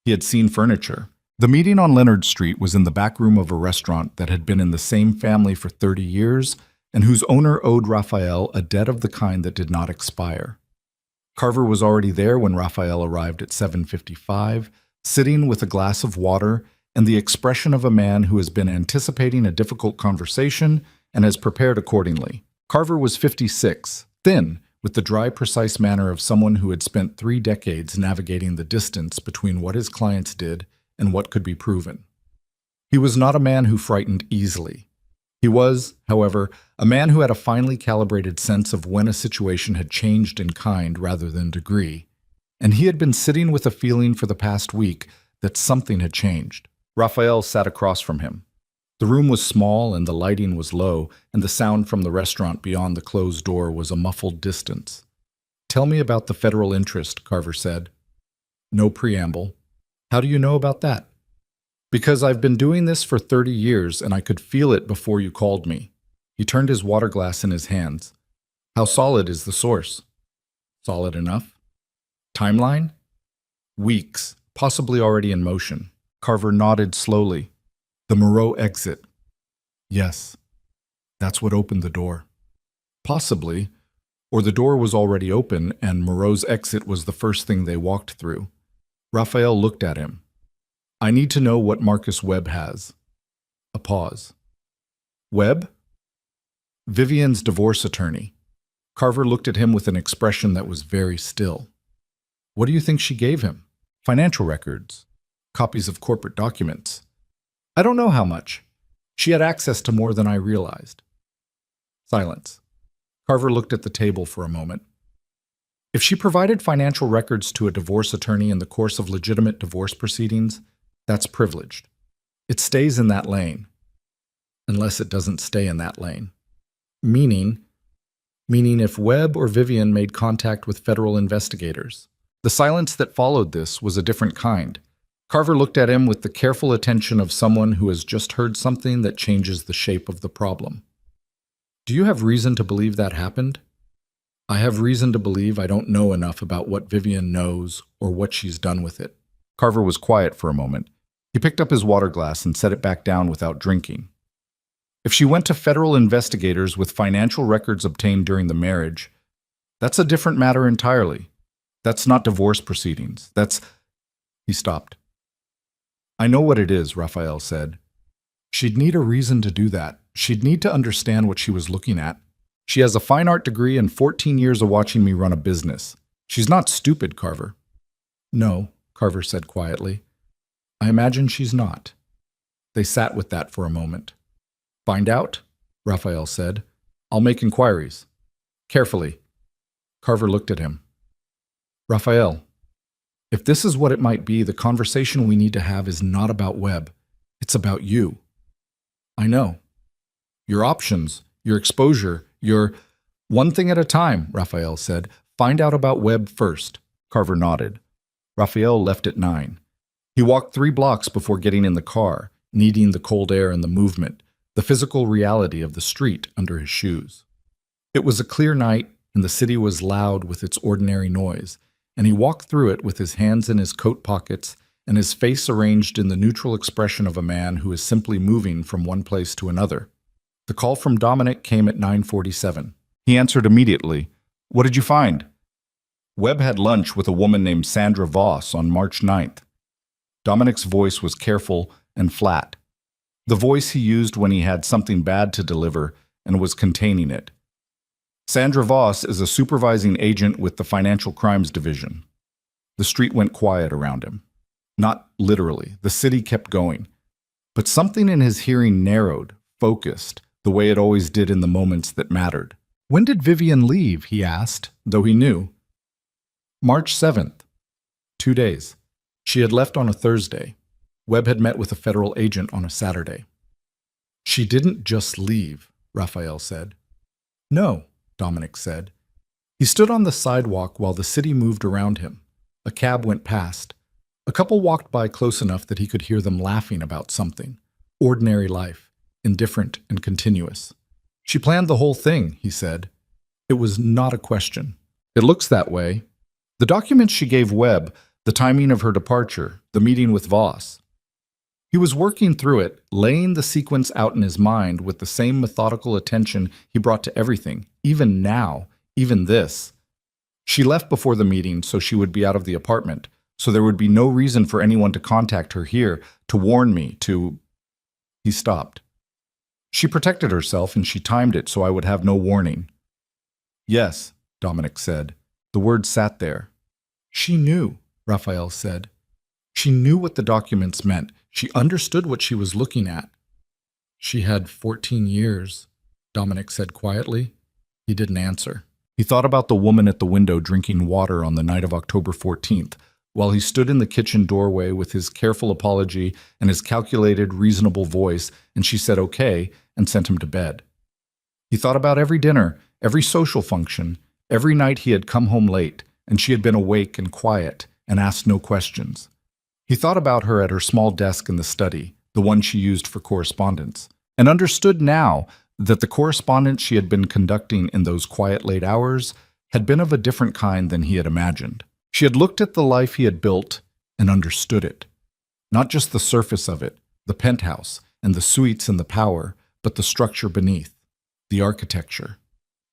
He had seen furniture. The meeting on Leonard Street was in the back room of a restaurant that had been in the same family for 30 years and whose owner owed Raphael a debt of the kind that did not expire. Carver was already there when Raphael arrived at 7:55, sitting with a glass of water and the expression of a man who has been anticipating a difficult conversation and has prepared accordingly. Carver was 56, thin, with the dry, precise manner of someone who had spent 3 decades navigating the distance between what his clients did and what could be proven. He was not a man who frightened easily. He was, however, a man who had a finely calibrated sense of when a situation had changed in kind rather than degree, and he had been sitting with a feeling for the past week that something had changed. Raphael sat across from him. The room was small and the lighting was low, and the sound from the restaurant beyond the closed door was a muffled distance. "Tell me about the federal interest," Carver said. No preamble. "How do you know about that?" "Because I've been doing this for 30 years and I could feel it before you called me." He turned his water glass in his hands. "How solid is the source?" "Solid enough." "Timeline?" "Weeks, possibly already in motion." Carver nodded slowly. "The Moreau exit." "Yes. That's what opened the door." "Possibly. Or the door was already open and Moreau's exit was the first thing they walked through." Raphael looked at him. "I need to know what Marcus Webb has." A pause. "Webb?" "Vivian's divorce attorney." Carver looked at him with an expression that was very still. "What do you think she gave him?" "Financial records. Copies of corporate documents." "I don't know how much. She had access to more than I realized." Silence. Carver looked at the table for a moment. "If she provided financial records to a divorce attorney in the course of legitimate divorce proceedings, that's privileged. It stays in that lane. Unless it doesn't stay in that lane. Meaning if Webb or Vivian made contact with federal investigators." The silence that followed this was a different kind. Carver looked at him with the careful attention of someone who has just heard something that changes the shape of the problem. "Do you have reason to believe that happened?" "I have reason to believe I don't know enough about what Vivian knows or what she's done with it." Carver was quiet for a moment. He picked up his water glass and set it back down without drinking. "If she went to federal investigators with financial records obtained during the marriage, that's a different matter entirely. That's not divorce proceedings. That's—" He stopped. "I know what it is," Raphael said. "She'd need a reason to do that. She'd need to understand what she was looking at. She has a fine art degree and 14 years of watching me run a business. She's not stupid, Carver." "No," Carver said quietly. "I imagine she's not." They sat with that for a moment. "Find out?" Raphael said. "I'll make inquiries." "Carefully." Carver looked at him. "Raphael, if this is what it might be, the conversation we need to have is not about Webb. It's about you." "I know. Your options, your exposure, your—" "One thing at a time," Raphael said. "Find out about Webb first." Carver nodded. Raphael left at 9. He walked 3 blocks before getting in the car, needing the cold air and the movement, the physical reality of the street under his shoes. It was a clear night, and the city was loud with its ordinary noise, and he walked through it with his hands in his coat pockets and his face arranged in the neutral expression of a man who is simply moving from one place to another. The call from Dominic came at 9:47. He answered immediately. "What did you find?" "Webb had lunch with a woman named Sandra Voss on March 9th. Dominic's voice was careful and flat, the voice he used when he had something bad to deliver and was containing it. "Sandra Voss is a supervising agent with the Financial Crimes Division." The street went quiet around him. Not literally. The city kept going. But something in his hearing narrowed, focused, the way it always did in the moments that mattered. "When did Vivian leave?" he asked, though he knew. "March 7th. 2 days. She had left on a Thursday. Webb had met with a federal agent on a Saturday." "She didn't just leave." Raphael said. No, Dominic said. He stood on the sidewalk while the city moved around him. A cab went past. A couple walked by close enough that he could hear them laughing about something. Ordinary life, indifferent and continuous. She planned the whole thing, he said. It was not a question. It looks that way. The documents she gave Webb, the timing of her departure, the meeting with Voss. He was working through it, laying the sequence out in his mind with the same methodical attention he brought to everything, even now, even this. She left before the meeting so she would be out of the apartment, so there would be no reason for anyone to contact her here, to warn me, to... He stopped. She protected herself and she timed it so I would have no warning. Yes, Dominic said. The word sat there. She knew, Raphael said. She knew what the documents meant. She understood what she was looking at. She had 14 years, Dominic said quietly. He didn't answer. He thought about the woman at the window drinking water on the night of October 14th, while he stood in the kitchen doorway with his careful apology and his calculated, reasonable voice, and she said okay and sent him to bed. He thought about every dinner, every social function, every night he had come home late, and she had been awake and quiet and asked no questions. He thought about her at her small desk in the study, the one she used for correspondence, and understood now that the correspondence she had been conducting in those quiet late hours had been of a different kind than he had imagined. She had looked at the life he had built and understood it. Not just the surface of it, the penthouse, and the suites and the power, but the structure beneath, the architecture.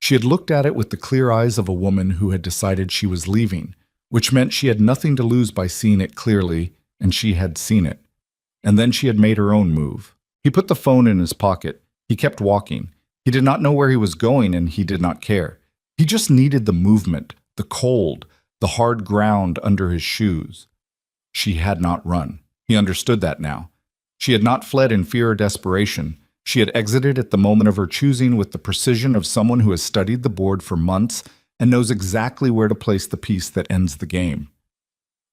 She had looked at it with the clear eyes of a woman who had decided she was leaving, which meant she had nothing to lose by seeing it clearly, and she had seen it. And then she had made her own move. He put the phone in his pocket. He kept walking. He did not know where he was going, and he did not care. He just needed the movement, the cold, the hard ground under his shoes. She had not run. He understood that now. She had not fled in fear or desperation. She had exited at the moment of her choosing with the precision of someone who has studied the board for months and knows exactly where to place the piece that ends the game.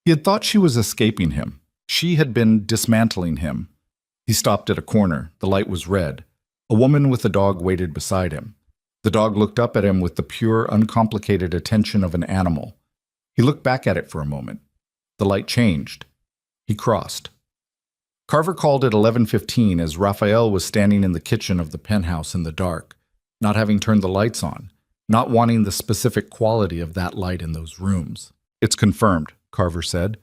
He had thought she was escaping him. She had been dismantling him. He stopped at a corner. The light was red. A woman with a dog waited beside him. The dog looked up at him with the pure, uncomplicated attention of an animal. He looked back at it for a moment. The light changed. He crossed. Carver called at 11:15 as Raphael was standing in the kitchen of the penthouse in the dark, not having turned the lights on, not wanting the specific quality of that light in those rooms. It's confirmed, Carver said.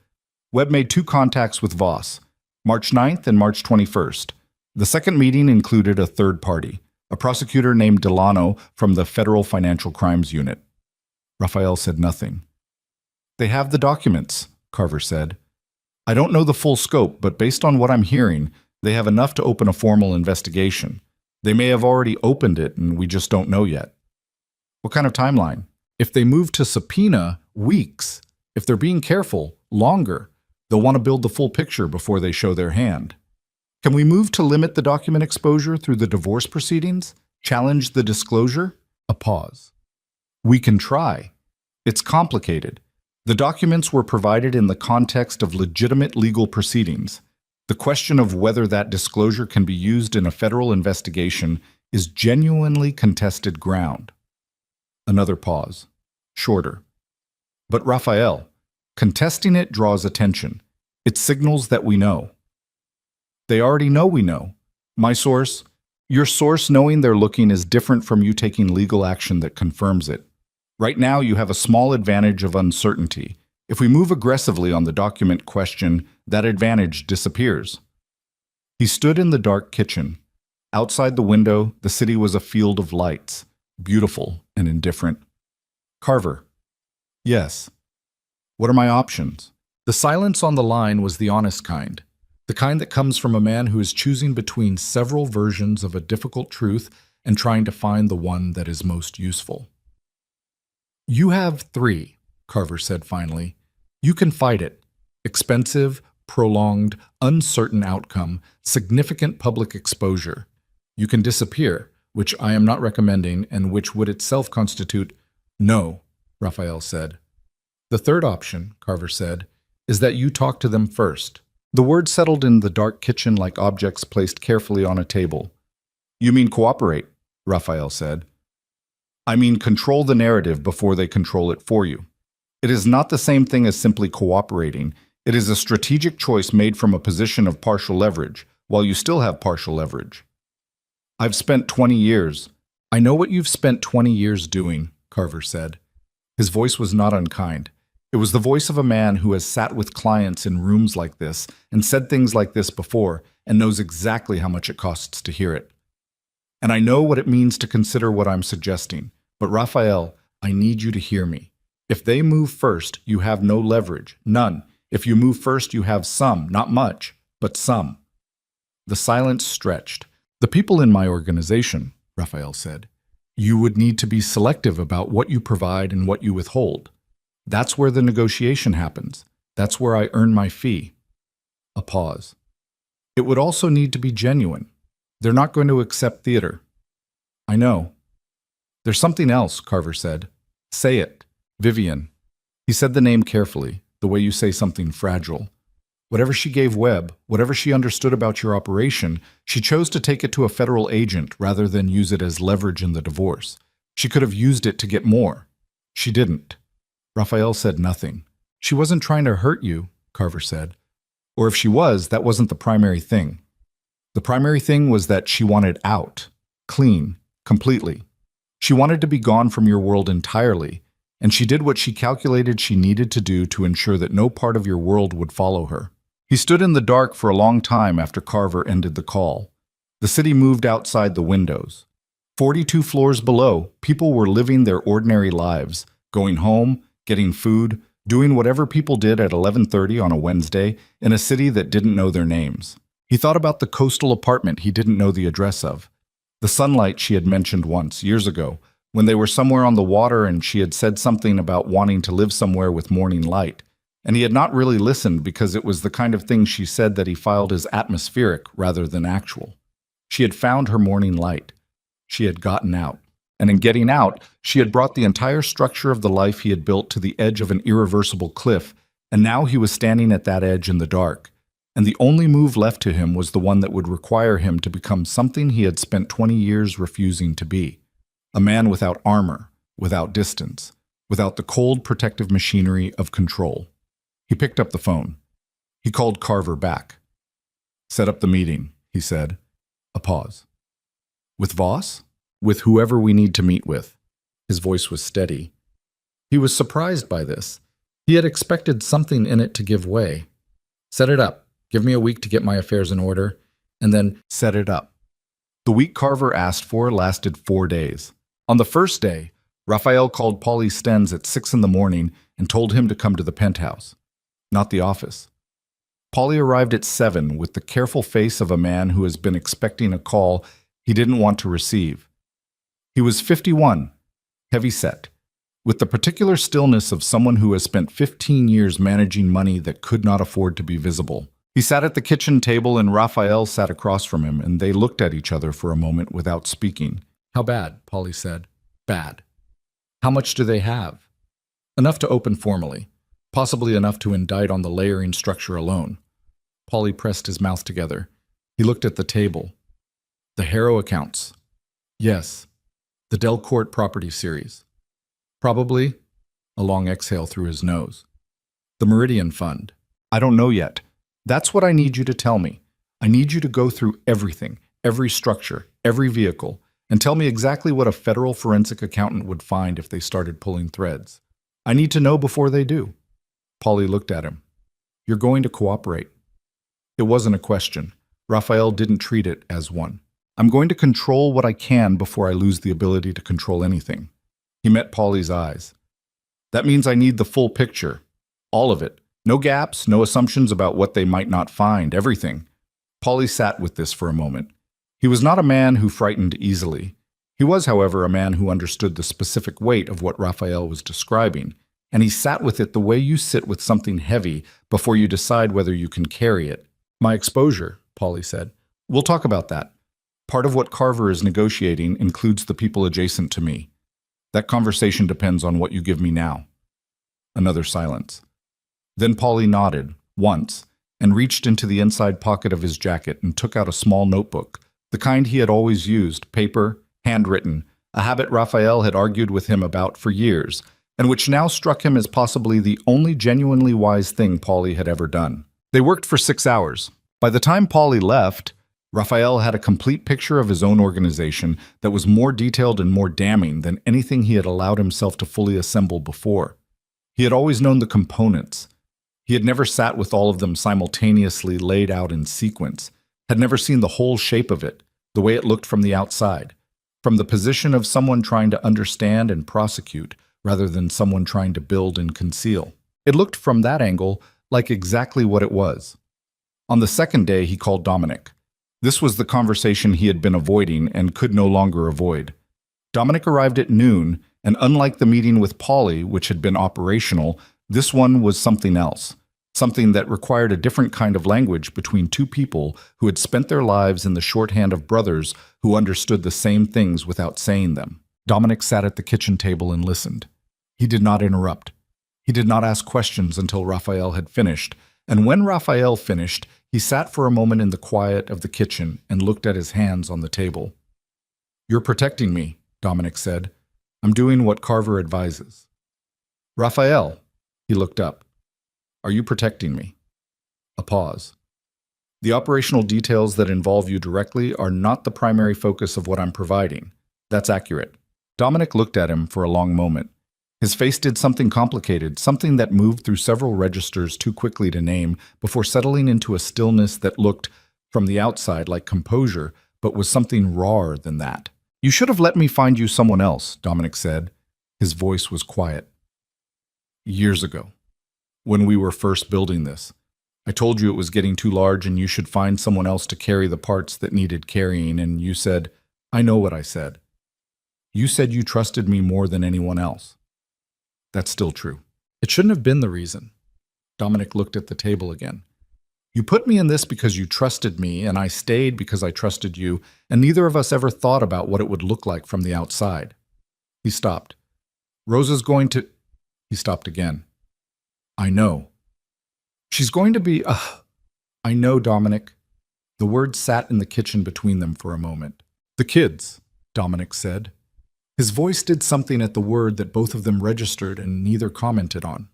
Webb made 2 contacts with Voss, March 9th and March 21st. The second meeting included a third party, a prosecutor named Delano from the Federal Financial Crimes Unit. Raphael said nothing. They have the documents, Carver said. I don't know the full scope, but based on what I'm hearing, they have enough to open a formal investigation. They may have already opened it, and we just don't know yet. What kind of timeline? If they move to subpoena, weeks. If they're being careful, longer. They'll want to build the full picture before they show their hand. Can we move to limit the document exposure through the divorce proceedings? Challenge the disclosure? A pause. We can try. It's complicated. The documents were provided in the context of legitimate legal proceedings. The question of whether that disclosure can be used in a federal investigation is genuinely contested ground. Another pause. Shorter. But Raphael, contesting it draws attention. It signals that we know. They already know we know. My source, your source knowing they're looking is different from you taking legal action that confirms it. Right now, you have a small advantage of uncertainty. If we move aggressively on the document question, that advantage disappears. He stood in the dark kitchen. Outside the window, the city was a field of lights, beautiful and indifferent. Carver. Yes. What are my options? The silence on the line was the honest kind, the kind that comes from a man who is choosing between several versions of a difficult truth and trying to find the one that is most useful. You have 3, Carver said finally. You can fight it. Expensive, prolonged, uncertain outcome, significant public exposure. You can disappear, which I am not recommending and which would itself constitute no, Raphael said. The third option, Carver said, is that you talk to them first. The word settled in the dark kitchen like objects placed carefully on a table. You mean cooperate? Raphael said. I mean, control the narrative before they control it for you. It is not the same thing as simply cooperating. It is a strategic choice made from a position of partial leverage, while you still have partial leverage. I've spent 20 years. I know what you've spent 20 years doing, Carver said. His voice was not unkind. It was the voice of a man who has sat with clients in rooms like this and said things like this before and knows exactly how much it costs to hear it. And I know what it means to consider what I'm suggesting. But Raphael, I need you to hear me. If they move first, you have no leverage, none. If you move first, you have some, not much, but some. The silence stretched. The people in my organization, Raphael said, you would need to be selective about what you provide and what you withhold. That's where the negotiation happens. That's where I earn my fee. A pause. It would also need to be genuine. They're not going to accept theater. I know. There's something else, Carver said. Say it. Vivian. He said the name carefully, the way you say something fragile. Whatever she gave Webb, whatever she understood about your operation, she chose to take it to a federal agent rather than use it as leverage in the divorce. She could have used it to get more. She didn't. Raphael said nothing. She wasn't trying to hurt you, Carver said. Or if she was, that wasn't the primary thing. The primary thing was that she wanted out. Clean. Completely. She wanted to be gone from your world entirely, and she did what she calculated she needed to do to ensure that no part of your world would follow her. He stood in the dark for a long time after Carver ended the call. The city moved outside the windows. 42 floors below, people were living their ordinary lives, going home, getting food, doing whatever people did at 11:30 on a Wednesday in a city that didn't know their names. He thought about the coastal apartment he didn't know the address of. The sunlight she had mentioned once, years ago, when they were somewhere on the water and she had said something about wanting to live somewhere with morning light. And he had not really listened because it was the kind of thing she said that he filed as atmospheric rather than actual. She had found her morning light. She had gotten out. And in getting out, she had brought the entire structure of the life he had built to the edge of an irreversible cliff, and now he was standing at that edge in the dark. And the only move left to him was the one that would require him to become something he had spent 20 years refusing to be. A man without armor, without distance, without the cold protective machinery of control. He picked up the phone. He called Carver back. Set up the meeting, he said. A pause. With Voss? With whoever we need to meet with. His voice was steady. He was surprised by this. He had expected something in it to give way. Set it up. Give me a week to get my affairs in order, and then set it up. The week Carver asked for lasted 4 days. On the first day, Raphael called Paulie Stenz at 6 in the morning and told him to come to the penthouse, not the office. Paulie arrived at 7 with the careful face of a man who has been expecting a call he didn't want to receive. He was 51, heavy-set, with the particular stillness of someone who has spent 15 years managing money that could not afford to be visible. He sat at the kitchen table and Raphael sat across from him, and they looked at each other for a moment without speaking. How bad? Paulie said. Bad. How much do they have? Enough to open formally, possibly enough to indict on the layering structure alone. Paulie pressed his mouth together. He looked at the table. The Harrow accounts. Yes. The Delcourt property series. Probably. A long exhale through his nose. The Meridian Fund. I don't know yet. That's what I need you to tell me. I need you to go through everything, every structure, every vehicle, and tell me exactly what a federal forensic accountant would find if they started pulling threads. I need to know before they do. Paulie looked at him. You're going to cooperate. It wasn't a question. Raphael didn't treat it as one. I'm going to control what I can before I lose the ability to control anything. He met Paulie's eyes. That means I need the full picture. All of it. No gaps, no assumptions about what they might not find, everything. Paulie sat with this for a moment. He was not a man who frightened easily. He was, however, a man who understood the specific weight of what Raphael was describing, and he sat with it the way you sit with something heavy before you decide whether you can carry it. My exposure, Paulie said. We'll talk about that. Part of what Carver is negotiating includes the people adjacent to me. That conversation depends on what you give me now. Another silence. Then Paulie nodded, once, and reached into the inside pocket of his jacket and took out a small notebook, the kind he had always used, paper, handwritten, a habit Raphael had argued with him about for years, and which now struck him as possibly the only genuinely wise thing Paulie had ever done. They worked for 6 hours. By the time Paulie left, Raphael had a complete picture of his own organization that was more detailed and more damning than anything he had allowed himself to fully assemble before. He had always known the components. He had never sat with all of them simultaneously laid out in sequence, had never seen the whole shape of it, the way it looked from the outside, from the position of someone trying to understand and prosecute, rather than someone trying to build and conceal. It looked from that angle like exactly what it was. On the second day, he called Dominic. This was the conversation he had been avoiding and could no longer avoid. Dominic arrived at noon, and unlike the meeting with Paulie, which had been operational, this one was something else, something that required a different kind of language between two people who had spent their lives in the shorthand of brothers who understood the same things without saying them. Dominic sat at the kitchen table and listened. He did not interrupt. He did not ask questions until Raphael had finished, and when Raphael finished, he sat for a moment in the quiet of the kitchen and looked at his hands on the table. "You're protecting me," Dominic said. "I'm doing what Carver advises." "Raphael," he looked up. "Are you protecting me?" A pause. "The operational details that involve you directly are not the primary focus of what I'm providing. That's accurate." Dominic looked at him for a long moment. His face did something complicated, something that moved through several registers too quickly to name, before settling into a stillness that looked, from the outside, like composure, but was something rawer than that. "You should have let me find you someone else," Dominic said. His voice was quiet. "Years ago, when we were first building this, I told you it was getting too large and you should find someone else to carry the parts that needed carrying, and you said, I know what I said. You said you trusted me more than anyone else. That's still true. It shouldn't have been the reason." Dominic looked at the table again. "You put me in this because you trusted me, and I stayed because I trusted you, and neither of us ever thought about what it would look like from the outside." He stopped. "Rosa's going to—" He stopped again. "I know. She's going to be— I know, Dominic." The words sat in the kitchen between them for a moment. "The kids," Dominic said. His voice did something at the word that both of them registered and neither commented on.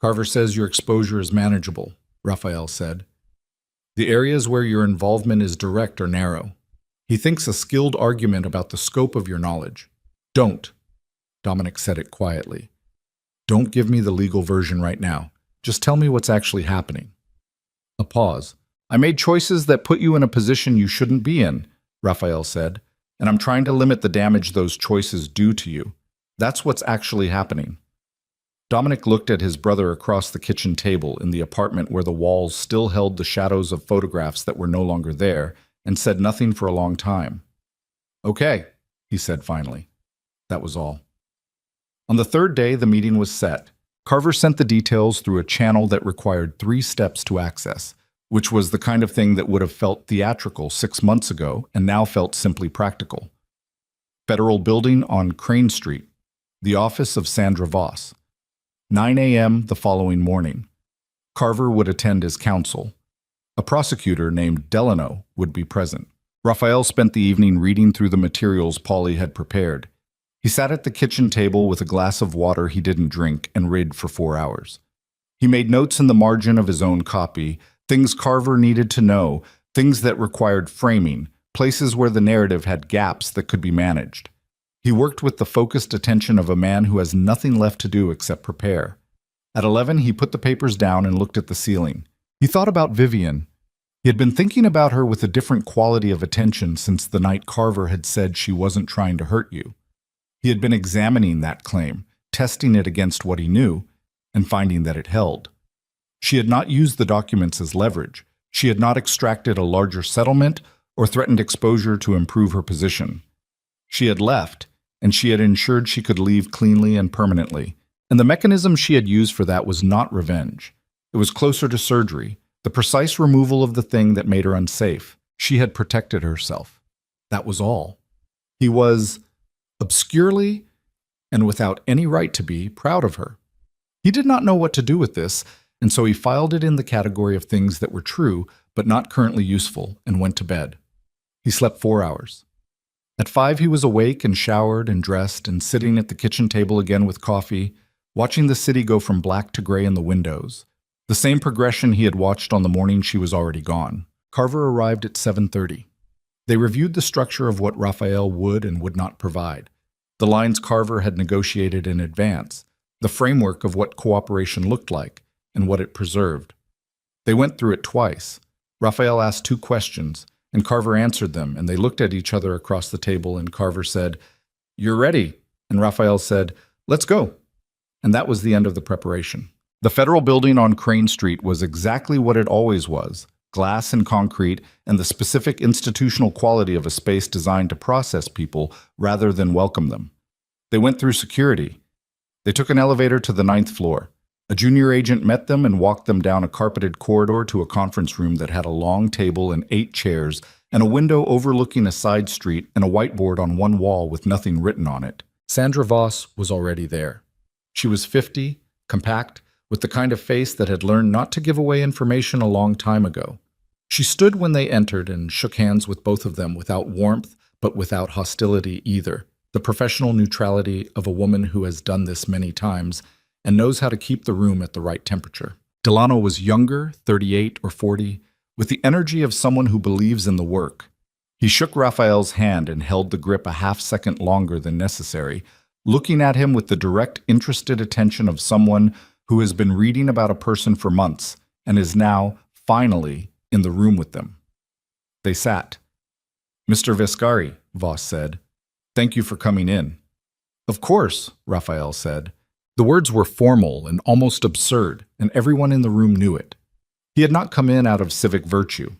"Carver says your exposure is manageable," Raphael said. "The areas where your involvement is direct or narrow. He thinks a skilled argument about the scope of your knowledge. Don't," Dominic said it quietly. "Don't give me the legal version right now. Just tell me what's actually happening." A pause. "I made choices that put you in a position you shouldn't be in," Raphael said, "and I'm trying to limit the damage those choices do to you. That's what's actually happening." Dominic looked at his brother across the kitchen table in the apartment where the walls still held the shadows of photographs that were no longer there, and said nothing for a long time. "Okay," he said finally. That was all. On the third day, the meeting was set. Carver sent the details through a channel that required 3 steps to access, which was the kind of thing that would have felt theatrical 6 months ago and now felt simply practical. Federal Building on Crane Street, the office of Sandra Voss. 9 a.m. the following morning. Carver would attend as counsel. A prosecutor named Delano would be present. Raphael spent the evening reading through the materials Paulie had prepared. He sat at the kitchen table with a glass of water he didn't drink and read for 4 hours. He made notes in the margin of his own copy, things Carver needed to know, things that required framing, places where the narrative had gaps that could be managed. He worked with the focused attention of a man who has nothing left to do except prepare. At 11, he put the papers down and looked at the ceiling. He thought about Vivian. He had been thinking about her with a different quality of attention since the night Carver had said she wasn't trying to hurt you. He had been examining that claim, testing it against what he knew, and finding that it held. She had not used the documents as leverage. She had not extracted a larger settlement or threatened exposure to improve her position. She had left, and she had ensured she could leave cleanly and permanently. And the mechanism she had used for that was not revenge. It was closer to surgery, the precise removal of the thing that made her unsafe. She had protected herself. That was all. He was, obscurely, and without any right to be, proud of her. He did not know what to do with this, and so he filed it in the category of things that were true, but not currently useful, and went to bed. He slept 4 hours. At 5, he was awake and showered and dressed and sitting at the kitchen table again with coffee, watching the city go from black to gray in the windows. The same progression he had watched on the morning she was already gone. Carver arrived at 7:30. They reviewed the structure of what Raphael would and would not provide, the lines Carver had negotiated in advance, the framework of what cooperation looked like, and what it preserved. They went through it twice. Raphael asked 2 questions, and Carver answered them, and they looked at each other across the table, and Carver said, "You're ready." And Raphael said, "Let's go." And that was the end of the preparation. The federal building on Crane Street was exactly what it always was: glass and concrete, and the specific institutional quality of a space designed to process people rather than welcome them. They went through security. They took an elevator to the 9th floor. A junior agent met them and walked them down a carpeted corridor to a conference room that had a long table and 8 chairs and a window overlooking a side street and a whiteboard on one wall with nothing written on it. Sandra Voss was already there. She was 50, compact, with the kind of face that had learned not to give away information a long time ago. She stood when they entered and shook hands with both of them without warmth, but without hostility either, the professional neutrality of a woman who has done this many times and knows how to keep the room at the right temperature. Delano was younger, 38 or 40, with the energy of someone who believes in the work. He shook Raphael's hand and held the grip a half-second longer than necessary, looking at him with the direct, interested attention of someone who has been reading about a person for months and is now, finally, in the room with them. They sat. "Mr. Vescari," Voss said, "thank you for coming in." "Of course," Raphael said. The words were formal and almost absurd, and everyone in the room knew it. He had not come in out of civic virtue.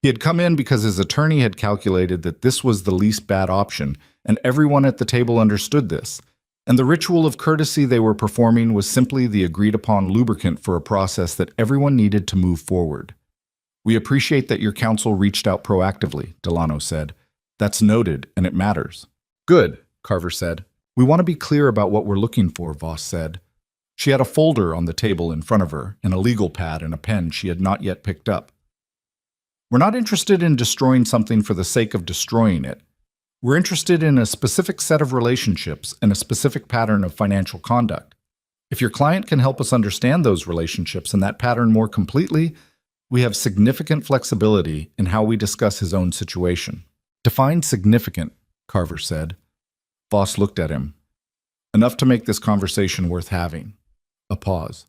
He had come in because his attorney had calculated that this was the least bad option, and everyone at the table understood this, and the ritual of courtesy they were performing was simply the agreed-upon lubricant for a process that everyone needed to move forward. "We appreciate that your counsel reached out proactively," Delano said. "That's noted, and it matters." "Good," Carver said. "We want to be clear about what we're looking for," Voss said. She had a folder on the table in front of her, and a legal pad and a pen she had not yet picked up. "We're not interested in destroying something for the sake of destroying it. We're interested in a specific set of relationships and a specific pattern of financial conduct. If your client can help us understand those relationships and that pattern more completely, we have significant flexibility in how we discuss his own situation." "Define significant," Carver said. Voss looked at him. "Enough to make this conversation worth having." A pause.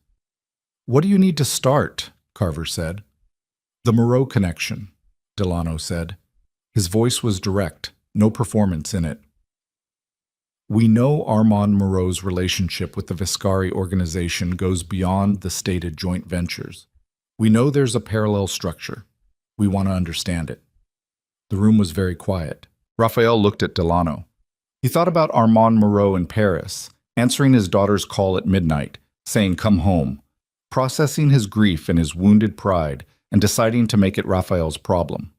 "What do you need to start?" Carver said. "The Moreau connection," Delano said. His voice was direct, no performance in it. "We know Armand Moreau's relationship with the Vescari organization goes beyond the stated joint ventures. We know there's a parallel structure. We want to understand it." The room was very quiet. Raphael looked at Delano. He thought about Armand Moreau in Paris, answering his daughter's call at midnight, saying "come home," processing his grief and his wounded pride, and deciding to make it Raphael's problem.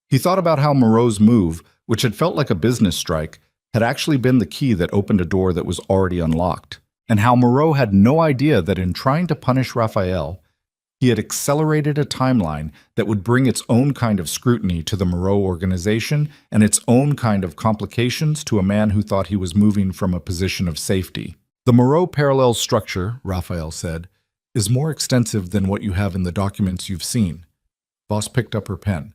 He thought about how Moreau's move, which had felt like a business strike, had actually been the key that opened a door that was already unlocked, and how Moreau had no idea that in trying to punish Raphael, he had accelerated a timeline that would bring its own kind of scrutiny to the Moreau organization and its own kind of complications to a man who thought he was moving from a position of safety. "The Moreau parallel structure," Raphael said, "is more extensive than what you have in the documents you've seen." Voss picked up her pen.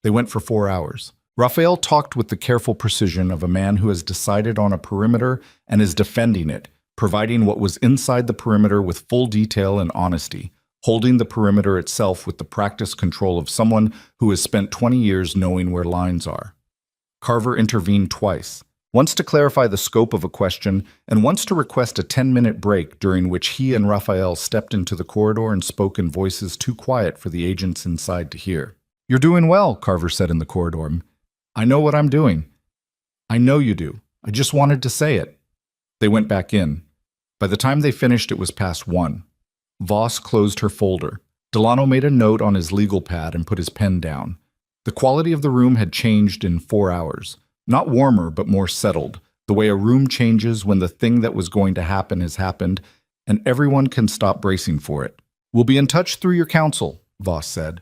They went for 4 hours. Raphael talked with the careful precision of a man who has decided on a perimeter and is defending it, providing what was inside the perimeter with full detail and honesty, holding the perimeter itself with the practiced control of someone who has spent 20 years knowing where lines are. Carver intervened twice, once to clarify the scope of a question and once to request a 10-minute break during which he and Raphael stepped into the corridor and spoke in voices too quiet for the agents inside to hear. "You're doing well," Carver said in the corridor. "I know what I'm doing." "I know you do. I just wanted to say it." They went back in. By the time they finished, it was past 1. Voss closed her folder. Delano made a note on his legal pad and put his pen down. The quality of the room had changed in 4 hours. Not warmer, but more settled, the way a room changes when the thing that was going to happen has happened, and everyone can stop bracing for it. "We'll be in touch through your counsel," Voss said.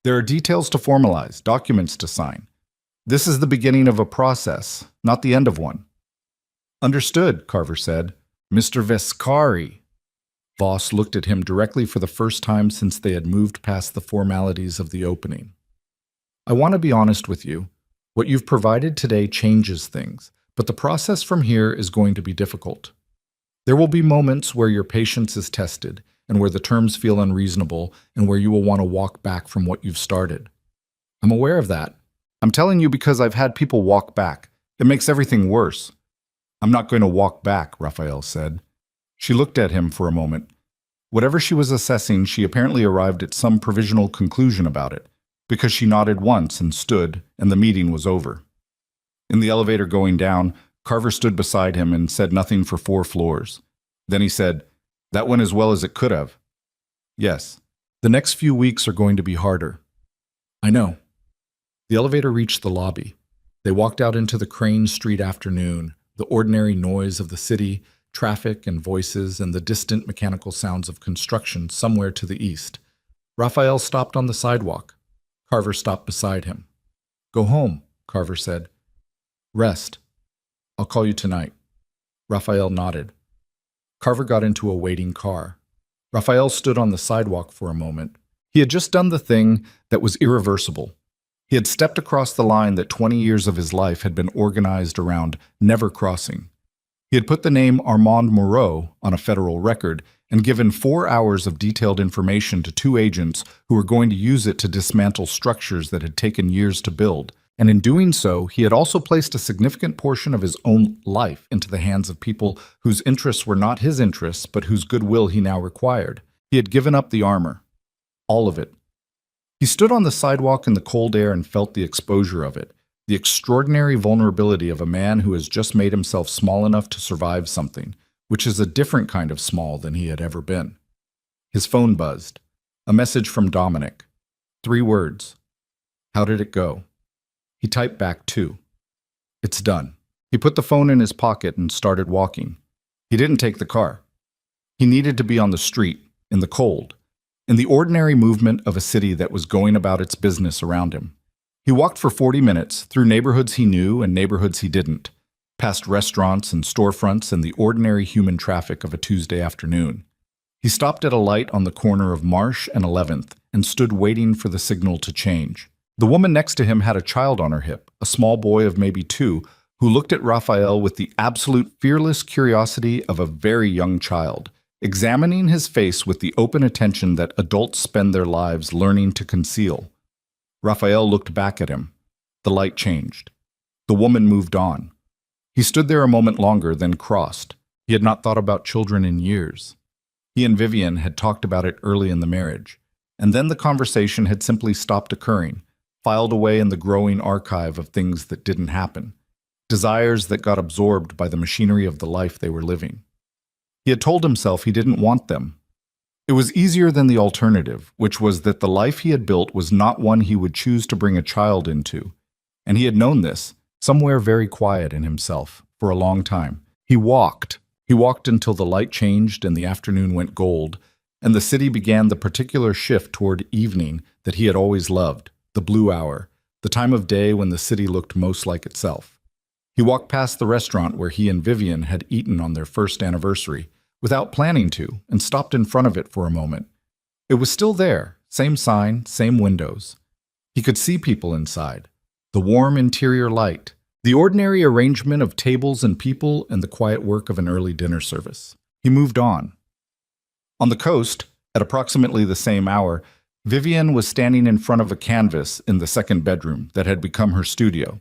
"There are details to formalize, documents to sign. This is the beginning of a process, not the end of one. Understood, Carver said. Mr. Vescari. Voss looked at him directly for the first time since they had moved past the formalities of the opening. I want to be honest with you. What you've provided today changes things, but the process from here is going to be difficult. There will be moments where your patience is tested, and where the terms feel unreasonable, and where you will want to walk back from what you've started. I'm aware of that. I'm telling you because I've had people walk back. It makes everything worse. I'm not going to walk back, Raphael said. She looked at him for a moment. Whatever she was assessing, she apparently arrived at some provisional conclusion about it, because she nodded once and stood, and the meeting was over. In the elevator going down, Carver stood beside him and said nothing for 4 floors. Then he said, "That went as well as it could have." "Yes. The next few weeks are going to be harder." "I know." The elevator reached the lobby. They walked out into the Crane Street afternoon, the ordinary noise of the city, traffic and voices, and the distant mechanical sounds of construction somewhere to the east. Raphael stopped on the sidewalk. Carver stopped beside him. "Go home," Carver said. "Rest. I'll call you tonight." Raphael nodded. Carver got into a waiting car. Raphael stood on the sidewalk for a moment. He had just done the thing that was irreversible. He had stepped across the line that 20 years of his life had been organized around never crossing. He had put the name Armand Moreau on a federal record and given 4 hours of detailed information to 2 agents who were going to use it to dismantle structures that had taken years to build. And in doing so, he had also placed a significant portion of his own life into the hands of people whose interests were not his interests, but whose goodwill he now required. He had given up the armor. All of it. He stood on the sidewalk in the cold air and felt the exposure of it, the extraordinary vulnerability of a man who has just made himself small enough to survive something, which is a different kind of small than he had ever been. His phone buzzed. A message from Dominic. 3 words. How did it go? He typed back 2. It's done. He put the phone in his pocket and started walking. He didn't take the car. He needed to be on the street, in the cold, in the ordinary movement of a city that was going about its business around him. He walked for 40 minutes through neighborhoods he knew and neighborhoods he didn't, past restaurants and storefronts and the ordinary human traffic of a Tuesday afternoon. He stopped at a light on the corner of Marsh and 11th and stood waiting for the signal to change. The woman next to him had a child on her hip, a small boy of maybe 2, who looked at Raphael with the absolute fearless curiosity of a very young child, examining his face with the open attention that adults spend their lives learning to conceal. Raphael looked back at him. The light changed. The woman moved on. He stood there a moment longer, then crossed. He had not thought about children in years. He and Vivian had talked about it early in the marriage, and then the conversation had simply stopped occurring, filed away in the growing archive of things that didn't happen, desires that got absorbed by the machinery of the life they were living. He had told himself he didn't want them. It was easier than the alternative, which was that the life he had built was not one he would choose to bring a child into, and he had known this, somewhere very quiet in himself, for a long time. He walked. He walked until the light changed and the afternoon went gold, and the city began the particular shift toward evening that he had always loved, the blue hour, the time of day when the city looked most like itself. He walked past the restaurant where he and Vivian had eaten on their first anniversary, without planning to, and stopped in front of it for a moment. It was still there, same sign, same windows. He could see people inside, the warm interior light, the ordinary arrangement of tables and people, and the quiet work of an early dinner service. He moved on. On the coast, at approximately the same hour, Vivian was standing in front of a canvas in the second bedroom that had become her studio.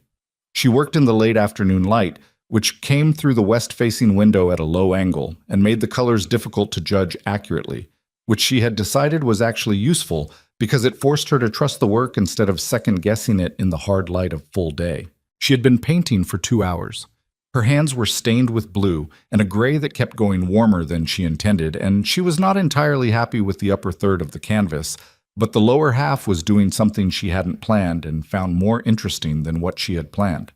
She worked in the late afternoon light, which came through the west-facing window at a low angle and made the colors difficult to judge accurately, which she had decided was actually useful because it forced her to trust the work instead of second-guessing it in the hard light of full day. She had been painting for 2 hours. Her hands were stained with blue and a gray that kept going warmer than she intended, and she was not entirely happy with the upper third of the canvas, but the lower half was doing something she hadn't planned and found more interesting than what she had planned.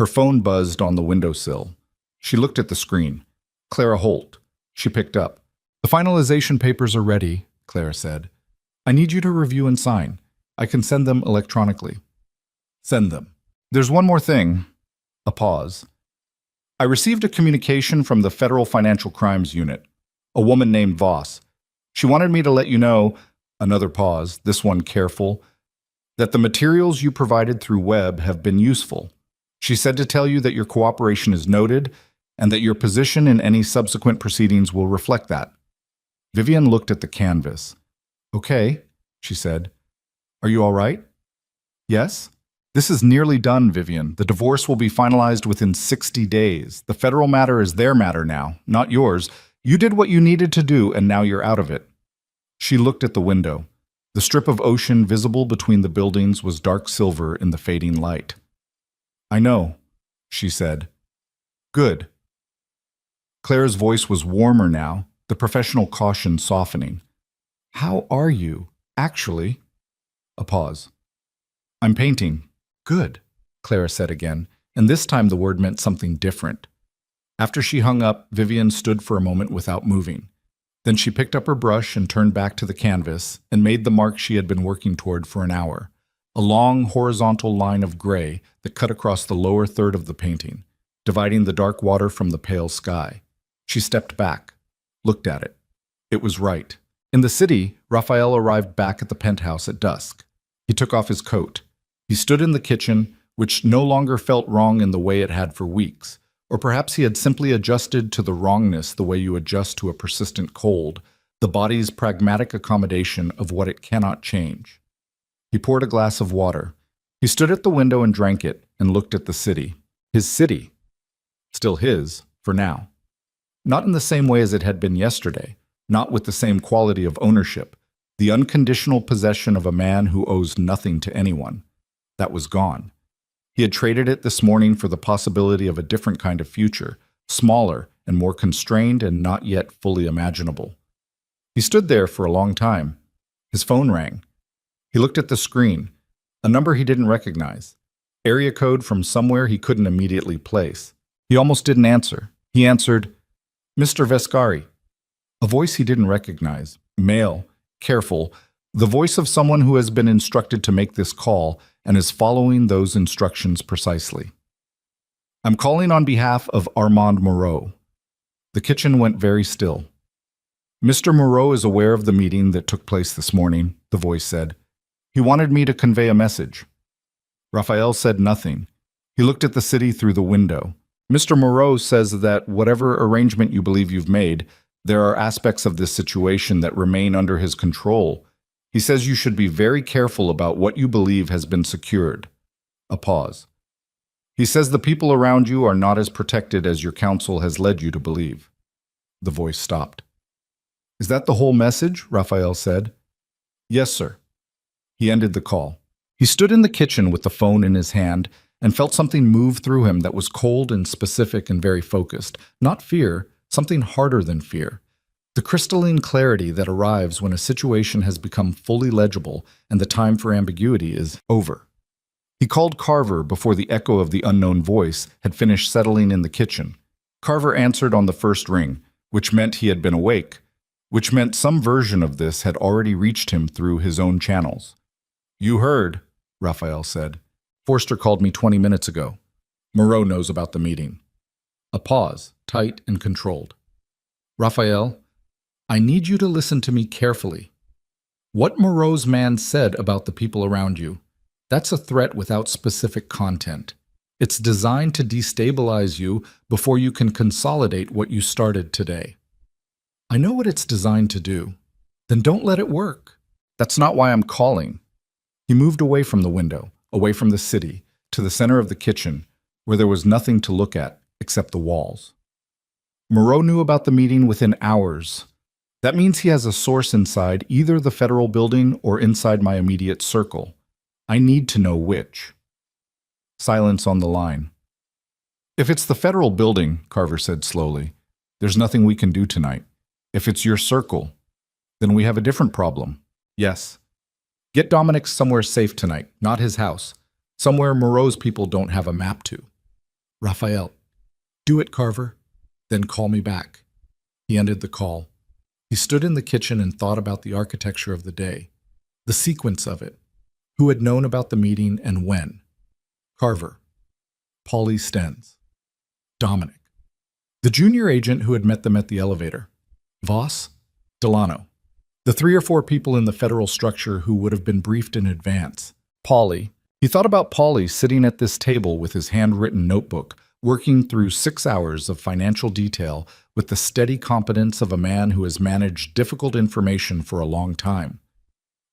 Her phone buzzed on the windowsill. She looked at the screen. Clara Holt. She picked up. "The finalization papers are ready," Clara said. "I need you to review and sign. I can send them electronically." "Send them." There's one more thing. A pause. I received a communication from the Federal Financial Crimes Unit, a woman named Voss. She wanted me to let you know, another pause, this one careful, that the materials you provided through web have been useful. She said to tell you that your cooperation is noted and that your position in any subsequent proceedings will reflect that. Vivian looked at the canvas. Okay, she said. Are you all right? Yes? This is nearly done, Vivian. The divorce will be finalized within 60 days. The federal matter is their matter now, not yours. You did what you needed to do, and now you're out of it. She looked at the window. The strip of ocean visible between the buildings was dark silver in the fading light. I know, she said. Good. Claire's voice was warmer now, the professional caution softening. How are you, actually? A pause. I'm painting. Good, Clara said again, and this time the word meant something different. After she hung up, Vivian stood for a moment without moving. Then she picked up her brush and turned back to the canvas and made the mark she had been working toward for an hour, a long horizontal line of gray that cut across the lower third of the painting, dividing the dark water from the pale sky. She stepped back, looked at it. It was right. In the city, Raphael arrived back at the penthouse at dusk. He took off his coat. He stood in the kitchen, which no longer felt wrong in the way it had for weeks. Or perhaps he had simply adjusted to the wrongness the way you adjust to a persistent cold, the body's pragmatic accommodation of what it cannot change. He poured a glass of water. He stood at the window and drank it and looked at the city. His city. Still his, for now. Not in the same way as it had been yesterday, not with the same quality of ownership, the unconditional possession of a man who owes nothing to anyone. That was gone. He had traded it this morning for the possibility of a different kind of future, smaller and more constrained and not yet fully imaginable. He stood there for a long time. His phone rang. He looked at the screen, a number he didn't recognize, area code from somewhere he couldn't immediately place. He almost didn't answer. He answered, Mr. Vescari. A voice he didn't recognize, male, careful, the voice of someone who has been instructed to make this call and is following those instructions precisely. I'm calling on behalf of Armand Moreau. The kitchen went very still. Mr. Moreau is aware of the meeting that took place this morning, the voice said. He wanted me to convey a message. Raphael said nothing. He looked at the city through the window. Mr. Moreau says that whatever arrangement you believe you've made, there are aspects of this situation that remain under his control. He says you should be very careful about what you believe has been secured. A pause. He says the people around you are not as protected as your counsel has led you to believe. The voice stopped. Is that the whole message? Raphael said. Yes, sir. He ended the call. He stood in the kitchen with the phone in his hand and felt something move through him that was cold and specific and very focused. Not fear, something harder than fear. The crystalline clarity that arrives when a situation has become fully legible and the time for ambiguity is over. He called Carver before the echo of the unknown voice had finished settling in the kitchen. Carver answered on the first ring, which meant he had been awake, which meant some version of this had already reached him through his own channels. You heard, Raphael said. Forster called me 20 minutes ago. Moreau knows about the meeting. A pause, tight and controlled. Raphael, I need you to listen to me carefully. What Moreau's man said about the people around you, that's a threat without specific content. It's designed to destabilize you before you can consolidate what you started today. I know what it's designed to do. Then don't let it work. That's not why I'm calling. He moved away from the window, away from the city, to the center of the kitchen, where there was nothing to look at except the walls. Moreau knew about the meeting within hours. That means he has a source inside either the federal building or inside my immediate circle. I need to know which. Silence on the line. If it's the federal building, Carver said slowly, there's nothing we can do tonight. If it's your circle, then we have a different problem. Yes. Get Dominic somewhere safe tonight, not his house. Somewhere Moreau's people don't have a map to. Raphael, do it, Carver. Then call me back. He ended the call. He stood in the kitchen and thought about the architecture of the day, the sequence of it, who had known about the meeting and when. Carver, Paulie Stenz. Dominic. The junior agent who had met them at the elevator. Voss. Delano. The 3 or 4 people in the federal structure who would have been briefed in advance. Paulie. He thought about Paulie sitting at this table with his handwritten notebook, working through 6 hours of financial detail with the steady competence of a man who has managed difficult information for a long time.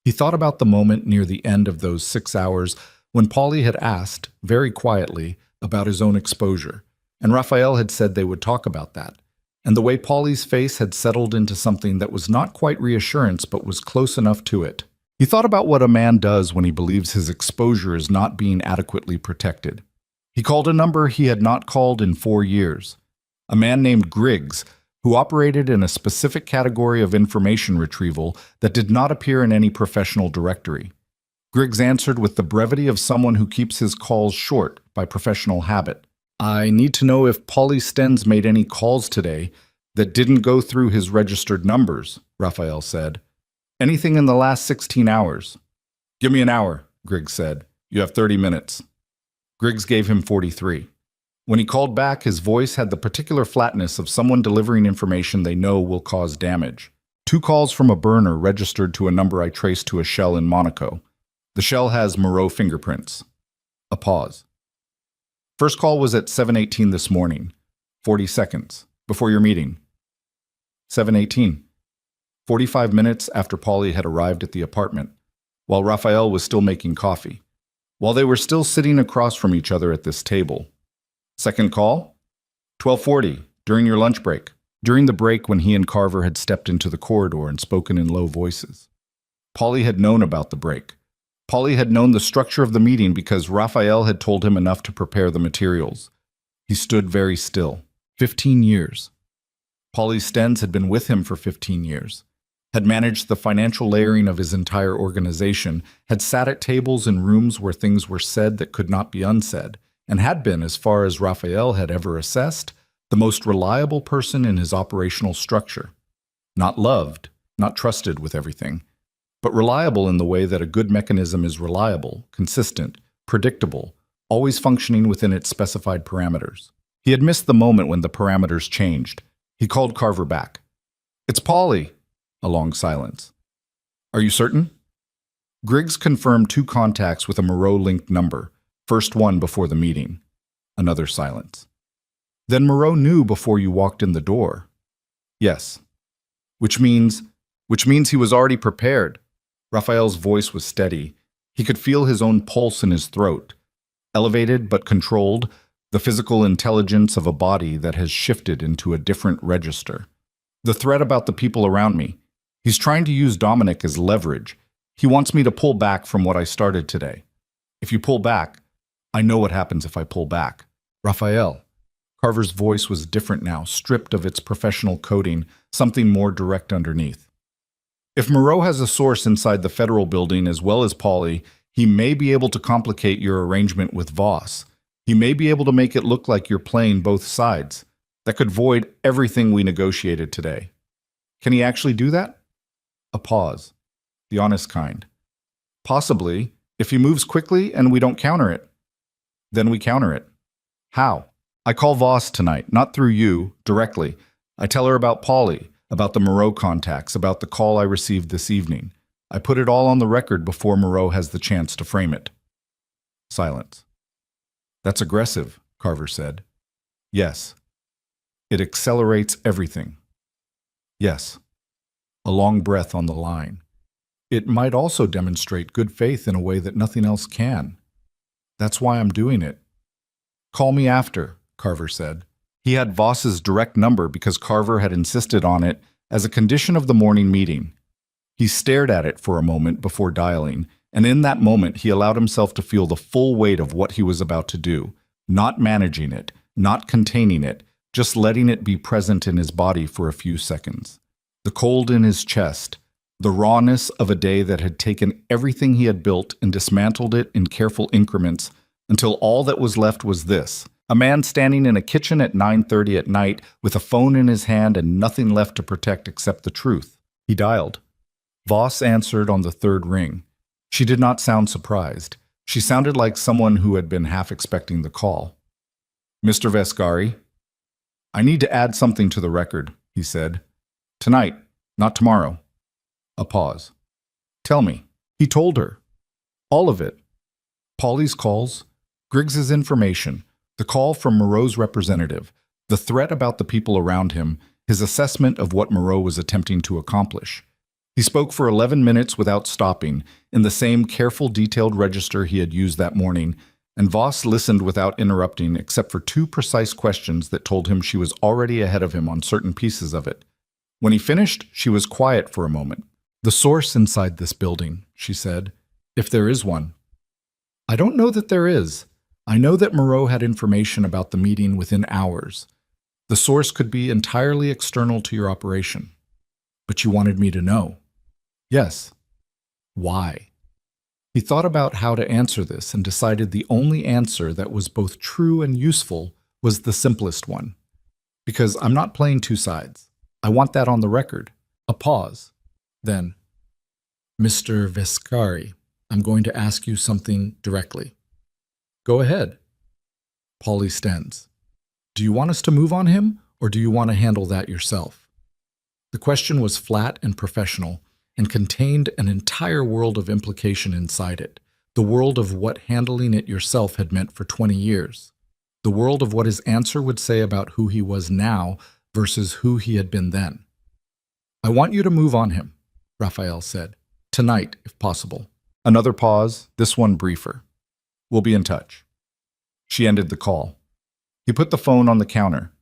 He thought about the moment near the end of those 6 hours when Paulie had asked, very quietly, about his own exposure, and Raphael had said they would talk about that, and the way Paulie's face had settled into something that was not quite reassurance but was close enough to it. He thought about what a man does when he believes his exposure is not being adequately protected. He called a number he had not called in 4 years. A man named Griggs, who operated in a specific category of information retrieval that did not appear in any professional directory. Griggs answered with the brevity of someone who keeps his calls short by professional habit. "I need to know if Paulie Stenz made any calls today that didn't go through his registered numbers," Raphael said. "Anything in the last 16 hours. "Give me an hour," Griggs said. "You have 30 minutes. Griggs gave him 43. When he called back, his voice had the particular flatness of someone delivering information they know will cause damage. 2 calls from a burner registered to a number I traced to a shell in Monaco. The shell has Moreau fingerprints." A pause. "First call was at 7:18 this morning. 40 seconds. Before your meeting." 7:18. 45 minutes after Paulie had arrived at the apartment, while Raphael was still making coffee, while they were still sitting across from each other at this table. Second call? 12:40, during your lunch break. During the break when he and Carver had stepped into the corridor and spoken in low voices. Paulie had known about the break. Paulie had known the structure of the meeting because Raphael had told him enough to prepare the materials. He stood very still. 15 years. Paulie Stenz had been with him for 15 years, had managed the financial layering of his entire organization, had sat at tables in rooms where things were said that could not be unsaid, and had been, as far as Raphael had ever assessed, the most reliable person in his operational structure. Not loved, not trusted with everything, but reliable in the way that a good mechanism is reliable, consistent, predictable, always functioning within its specified parameters. He had missed the moment when the parameters changed. He called Carver back. "It's Paulie." A long silence. "Are you certain?" Griggs confirmed 2 contacts with a Moreau-linked number, first one before the meeting. Another silence. "Then Moreau knew before you walked in the door." "Yes." Which means he was already prepared." Raphael's voice was steady. He could feel his own pulse in his throat. Elevated but controlled, the physical intelligence of a body that has shifted into a different register. "The threat about the people around me. He's trying to use Dominic as leverage. He wants me to pull back from what I started today. If you pull back, I know what happens if I pull back." "Raphael." Carver's voice was different now, stripped of its professional coding, something more direct underneath. "If Moreau has a source inside the federal building as well as Paulie, he may be able to complicate your arrangement with Voss. He may be able to make it look like you're playing both sides. That could void everything we negotiated today. Can he actually do that?" A pause. The honest kind. "Possibly, if he moves quickly and we don't counter it." "Then we counter it." "How?" "I call Voss tonight, not through you, directly. I tell her about Paulie, about the Moreau contacts, about the call I received this evening. I put it all on the record before Moreau has the chance to frame it." Silence. "That's aggressive," Carver said. "Yes." "It accelerates everything." "Yes." A long breath on the line. "It might also demonstrate good faith in a way that nothing else can. That's why I'm doing it." "Call me after," Carver said. He had Voss's direct number because Carver had insisted on it as a condition of the morning meeting. He stared at it for a moment before dialing, and in that moment he allowed himself to feel the full weight of what he was about to do, not managing it, not containing it, just letting it be present in his body for a few seconds. The cold in his chest, the rawness of a day that had taken everything he had built and dismantled it in careful increments until all that was left was this: a man standing in a kitchen at 9:30 at night with a phone in his hand and nothing left to protect except the truth. He dialed. Voss answered on the 3rd ring. She did not sound surprised. She sounded like someone who had been half expecting the call. Mr. Vescari, I need to add something to the record, he said. Tonight, not tomorrow. A pause. Tell me. He told her. All of it. Polly's calls, Griggs's information, the call from Moreau's representative, the threat about the people around him, his assessment of what Moreau was attempting to accomplish. He spoke for 11 minutes without stopping, in the same careful, detailed register he had used that morning, and Voss listened without interrupting except for two precise questions that told him she was already ahead of him on certain pieces of it. When he finished, she was quiet for a moment. The source inside this building, she said, if there is one. I don't know that there is. I know that Moreau had information about the meeting within hours. The source could be entirely external to your operation. But you wanted me to know. Yes. Why? He thought about how to answer this and decided the only answer that was both true and useful was the simplest one. Because I'm not playing two sides. I want that on the record. A pause. Then, Mr. Vescari, I'm going to ask you something directly. Go ahead. Polly Stens. Do you want us to move on him, or do you want to handle that yourself? The question was flat and professional, and contained an entire world of implication inside it, the world of what handling it yourself had meant for 20 years, the world of what his answer would say about who he was now versus who he had been then. I want you to move on him, Raphael said. Tonight, if possible. Another pause, this one briefer. We'll be in touch. She ended the call. He put the phone on the counter.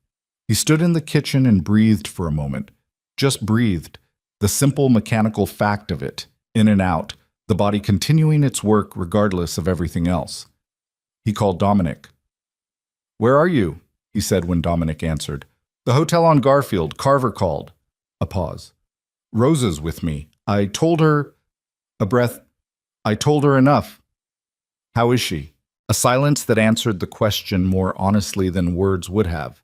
He stood in the kitchen and breathed for a moment. Just breathed. The simple mechanical fact of it, in and out, the body continuing its work regardless of everything else. He called Dominic. Where are you? He said when Dominic answered. The hotel on Garfield. Carver called. A pause. Rosa's with me. I told her... A breath. I told her enough. How is she? A silence that answered the question more honestly than words would have.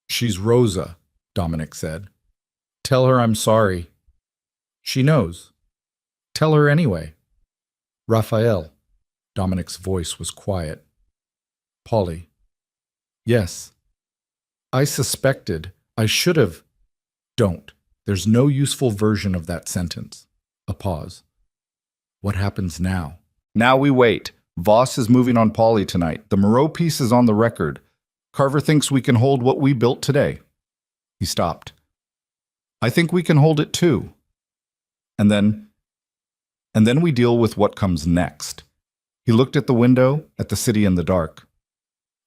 She's Rosa, Dominic said. Tell her I'm sorry. She knows. Tell her anyway. Raphael. Dominic's voice was quiet. Polly. Yes. I suspected. I should have. Don't. There's no useful version of that sentence. A pause. What happens now? Now we wait. Voss is moving on Polly tonight. The Moreau piece is on the record. Carver thinks we can hold what we built today. He stopped. I think we can hold it too. And then we deal with what comes next. He looked at the window, at the city in the dark.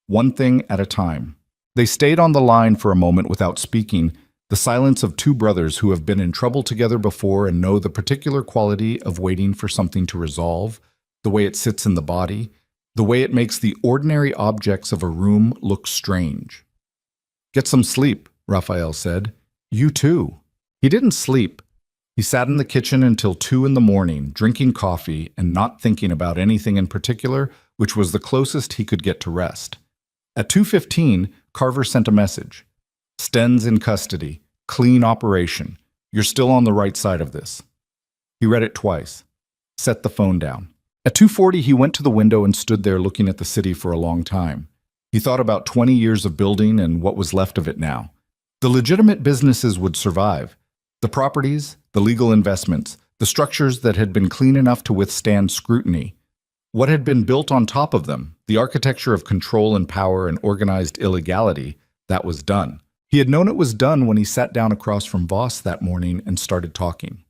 One thing at a time. They stayed on the line for a moment without speaking, the silence of two brothers who have been in trouble together before and know the particular quality of waiting for something to resolve, the way it sits in the body, the way it makes the ordinary objects of a room look strange. Get some sleep, Raphael said. You too. He didn't sleep. He sat in the kitchen until 2 in the morning, drinking coffee and not thinking about anything in particular, which was the closest he could get to rest. At 2:15, Carver sent a message. Stens in custody. Clean operation. You're still on the right side of this. He read it twice. Set the phone down. At 2:40, he went to the window and stood there looking at the city for a long time. He thought about 20 years of building and what was left of it now. The legitimate businesses would survive. The properties, the legal investments, the structures that had been clean enough to withstand scrutiny. What had been built on top of them, the architecture of control and power and organized illegality, that was done. He had known it was done when he sat down across from Voss that morning and started talking.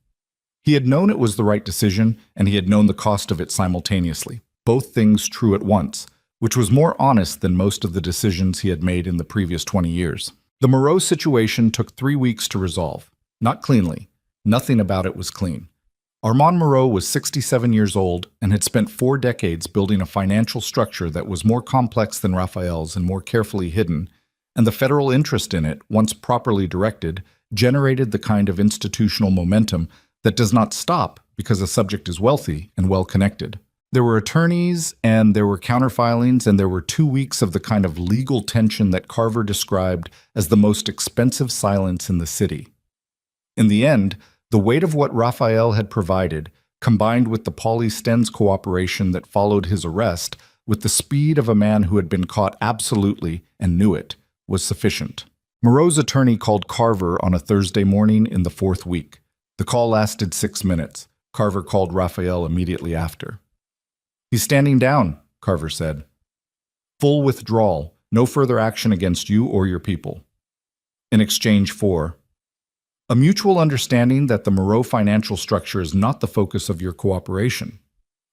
He had known it was the right decision, and he had known the cost of it simultaneously, both things true at once, which was more honest than most of the decisions he had made in the previous 20 years. The Moreau situation took 3 weeks to resolve. Not cleanly. Nothing about it was clean. Armand Moreau was 67 years old and had spent 4 decades building a financial structure that was more complex than Raphael's and more carefully hidden, and the federal interest in it, once properly directed, generated the kind of institutional momentum that does not stop because a subject is wealthy and well-connected. There were attorneys, and there were counterfilings, and there were 2 weeks of the kind of legal tension that Carver described as the most expensive silence in the city. In the end, the weight of what Raphael had provided, combined with the Polly Stens cooperation that followed his arrest, with the speed of a man who had been caught absolutely and knew it, was sufficient. Moreau's attorney called Carver on a Thursday morning in the fourth week. The call lasted 6 minutes. Carver called Raphael immediately after. "He's standing down," Carver said. "Full withdrawal, no further action against you or your people. In exchange for a mutual understanding that the Moreau financial structure is not the focus of your cooperation.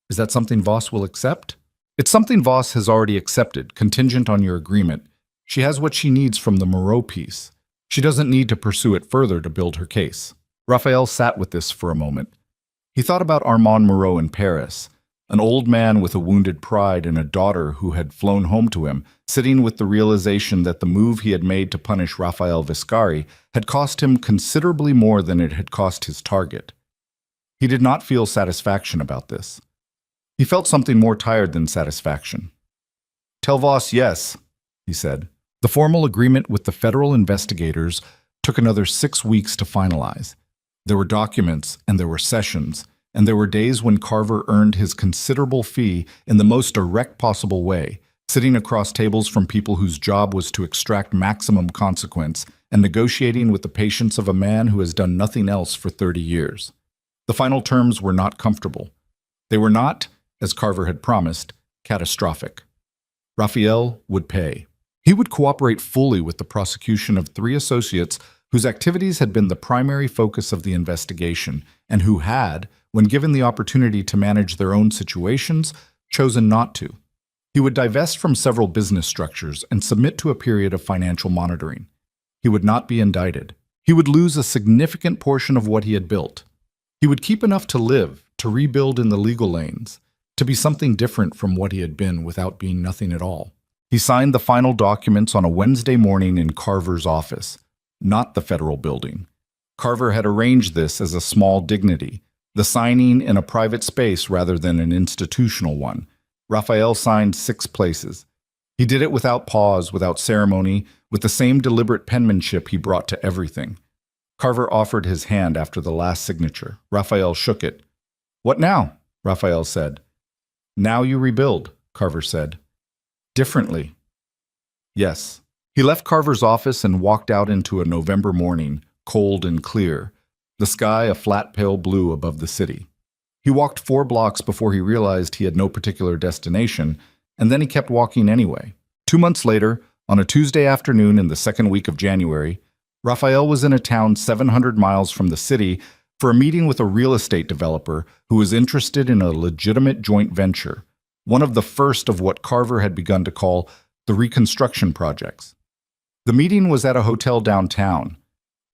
Is that something Voss will accept?" "It's something Voss has already accepted, contingent on your agreement. She has what she needs from the Moreau piece. She doesn't need to pursue it further to build her case." Raphael sat with this for a moment. He thought about Armand Moreau in Paris, an old man with a wounded pride and a daughter who had flown home to him, sitting with the realization that the move he had made to punish Raphael Viscari had cost him considerably more than it had cost his target. He did not feel satisfaction about this. He felt something more tired than satisfaction. "Tell Voss yes," he said. The formal agreement with the federal investigators took another 6 weeks to finalize. There were documents, and there were sessions, and there were days when Carver earned his considerable fee in the most direct possible way, sitting across tables from people whose job was to extract maximum consequence and negotiating with the patience of a man who has done nothing else for 30 years. The final terms were not comfortable. They were not, as Carver had promised, catastrophic. Raphael would pay. He would cooperate fully with the prosecution of 3 associates whose activities had been the primary focus of the investigation and who had, when given the opportunity to manage their own situations, chosen not to. He would divest from several business structures and submit to a period of financial monitoring. He would not be indicted. He would lose a significant portion of what he had built. He would keep enough to live, to rebuild in the legal lanes, to be something different from what he had been without being nothing at all. He signed the final documents on a Wednesday morning in Carver's office, not the federal building. Carver had arranged this as a small dignity, the signing in a private space rather than an institutional one. Raphael signed 6 places. He did it without pause, without ceremony, with the same deliberate penmanship he brought to everything. Carver offered his hand after the last signature. Raphael shook it. "What now?" Raphael said. "Now you rebuild," Carver said. "Differently." Yes. He left Carver's office and walked out into a November morning, cold and clear, the sky a flat pale blue above the city. He walked 4 blocks before he realized he had no particular destination, and then he kept walking anyway. 2 months later, on a Tuesday afternoon in the second week of January, Raphael was in a town 700 miles from the city for a meeting with a real estate developer who was interested in a legitimate joint venture, one of the first of what Carver had begun to call the reconstruction projects. The meeting was at a hotel downtown.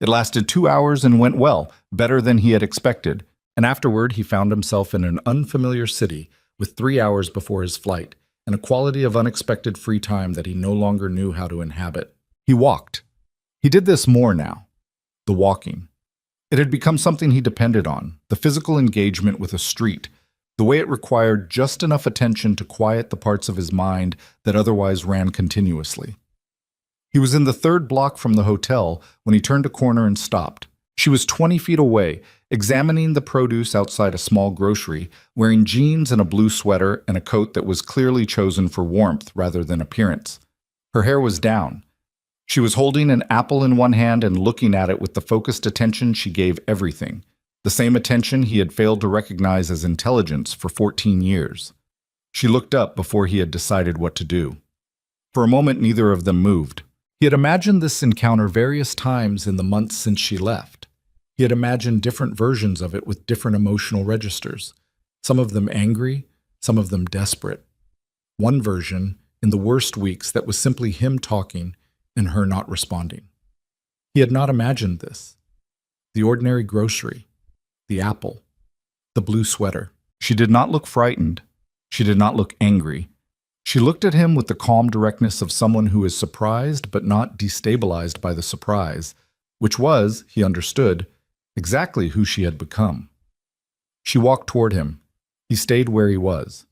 It lasted 2 hours and went well, better than he had expected, and afterward he found himself in an unfamiliar city with 3 hours before his flight, and a quality of unexpected free time that he no longer knew how to inhabit. He walked. He did this more now, the walking. It had become something he depended on, the physical engagement with a street, the way it required just enough attention to quiet the parts of his mind that otherwise ran continuously. He was in the 3rd block from the hotel when he turned a corner and stopped. She was 20 feet away, examining the produce outside a small grocery, wearing jeans and a blue sweater and a coat that was clearly chosen for warmth rather than appearance. Her hair was down. She was holding an apple in one hand and looking at it with the focused attention she gave everything, the same attention he had failed to recognize as intelligence for 14 years. She looked up before he had decided what to do. For a moment, neither of them moved. He had imagined this encounter various times in the months since she left. He had imagined different versions of it with different emotional registers, some of them angry, some of them desperate. One version, in the worst weeks, that was simply him talking and her not responding. He had not imagined this. The ordinary grocery, the apple, the blue sweater. She did not look frightened. She did not look angry. She looked at him with the calm directness of someone who is surprised but not destabilized by the surprise, which was, he understood, exactly who she had become. She walked toward him. He stayed where he was.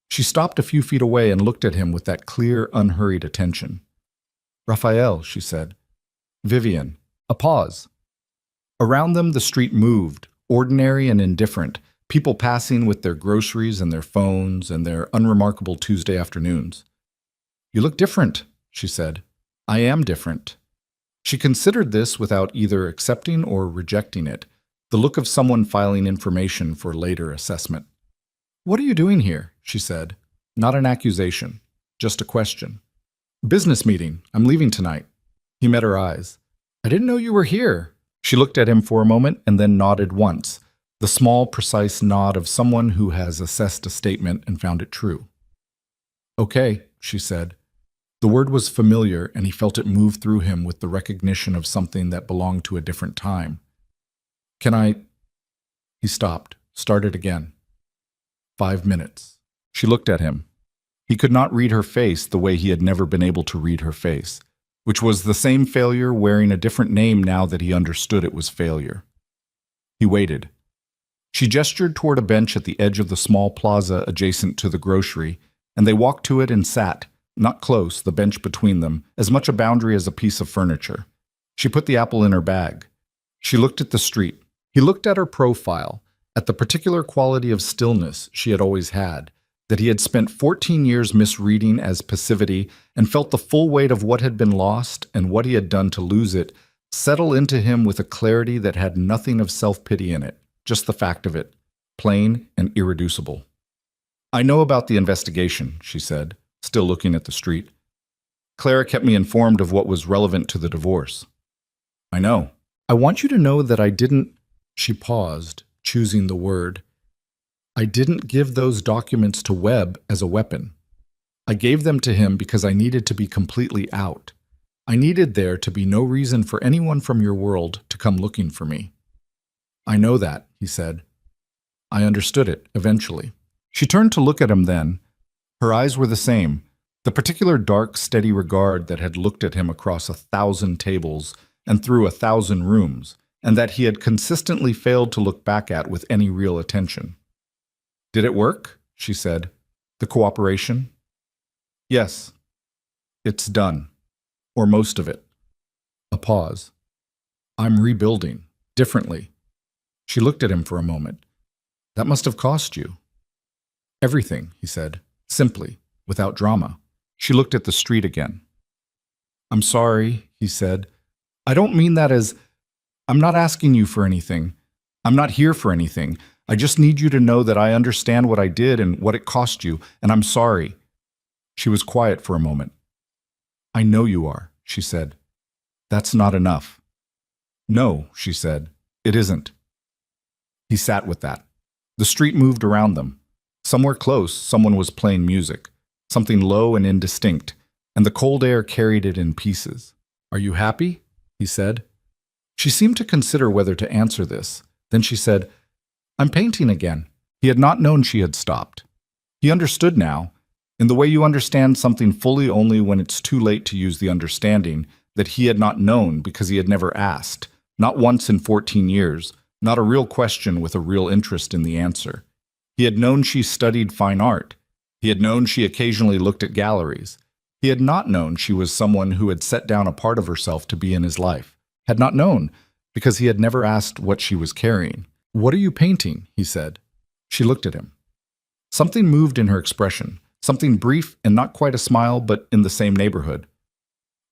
She stopped a few feet away and looked at him with that clear, unhurried attention. "Raphael," she said. "Vivian." A pause. Around them the street moved, ordinary and indifferent, People passing with their groceries and their phones and their unremarkable Tuesday afternoons. "You look different," she said. "I am different." She considered this without either accepting or rejecting it, the look of someone filing information for later assessment. "What are you doing here?" she said. Not an accusation, just a question. "Business meeting. I'm leaving tonight." He met her eyes. "I didn't know you were here." She looked at him for a moment and then nodded once, the small, precise nod of someone who has assessed a statement and found it true. "Okay," she said. The word was familiar, and he felt it move through him with the recognition of something that belonged to a different time. "Can I—" He stopped, started again. 5 minutes. She looked at him. He could not read her face the way he had never been able to read her face, which was the same failure wearing a different name now that he understood it was failure. He waited. She gestured toward a bench at the edge of the small plaza adjacent to the grocery, and they walked to it and sat, not close, the bench between them, as much a boundary as a piece of furniture. She put the apple in her bag. She looked at the street. He looked at her profile, at the particular quality of stillness she had always had, that he had spent 14 years misreading as passivity, and felt the full weight of what had been lost and what he had done to lose it settle into him with a clarity that had nothing of self-pity in it, just the fact of it, plain and irreducible. "I know about the investigation," she said, still looking at the street. "Clara kept me informed of what was relevant to the divorce." "I know. I want you to know that I didn't—" She paused, choosing the word. "I didn't give those documents to Webb as a weapon. I gave them to him because I needed to be completely out. I needed there to be no reason for anyone from your world to come looking for me." "I know that," he said. "I understood it, eventually." She turned to look at him then. Her eyes were the same, the particular dark, steady regard that had looked at him across 1,000 tables and through 1,000 rooms, and that he had consistently failed to look back at with any real attention. "Did it work?" she said. "The cooperation?" "Yes. It's done. Or most of it." A pause. "I'm rebuilding. Differently." She looked at him for a moment. "That must have cost you." "Everything," he said, simply, without drama. She looked at the street again. "I'm sorry," he said. "I don't mean that as— I'm not asking you for anything. I'm not here for anything. I just need you to know that I understand what I did and what it cost you, and I'm sorry." She was quiet for a moment. "I know you are," she said. "That's not enough." "No," she said, "it isn't." He sat with that. The street moved around them. Somewhere close, someone was playing music, something low and indistinct, and the cold air carried it in pieces. "Are you happy?" he said. She seemed to consider whether to answer this. Then she said, "I'm painting again." He had not known she had stopped. He understood now, in the way you understand something fully only when it's too late to use the understanding, that he had not known because he had never asked, not once in 14 years, not a real question with a real interest in the answer. He had known she studied fine art. He had known she occasionally looked at galleries. He had not known she was someone who had set down a part of herself to be in his life. Had not known, because he had never asked what she was carrying. "What are you painting?" he said. She looked at him. Something moved in her expression, something brief and not quite a smile, but in the same neighborhood.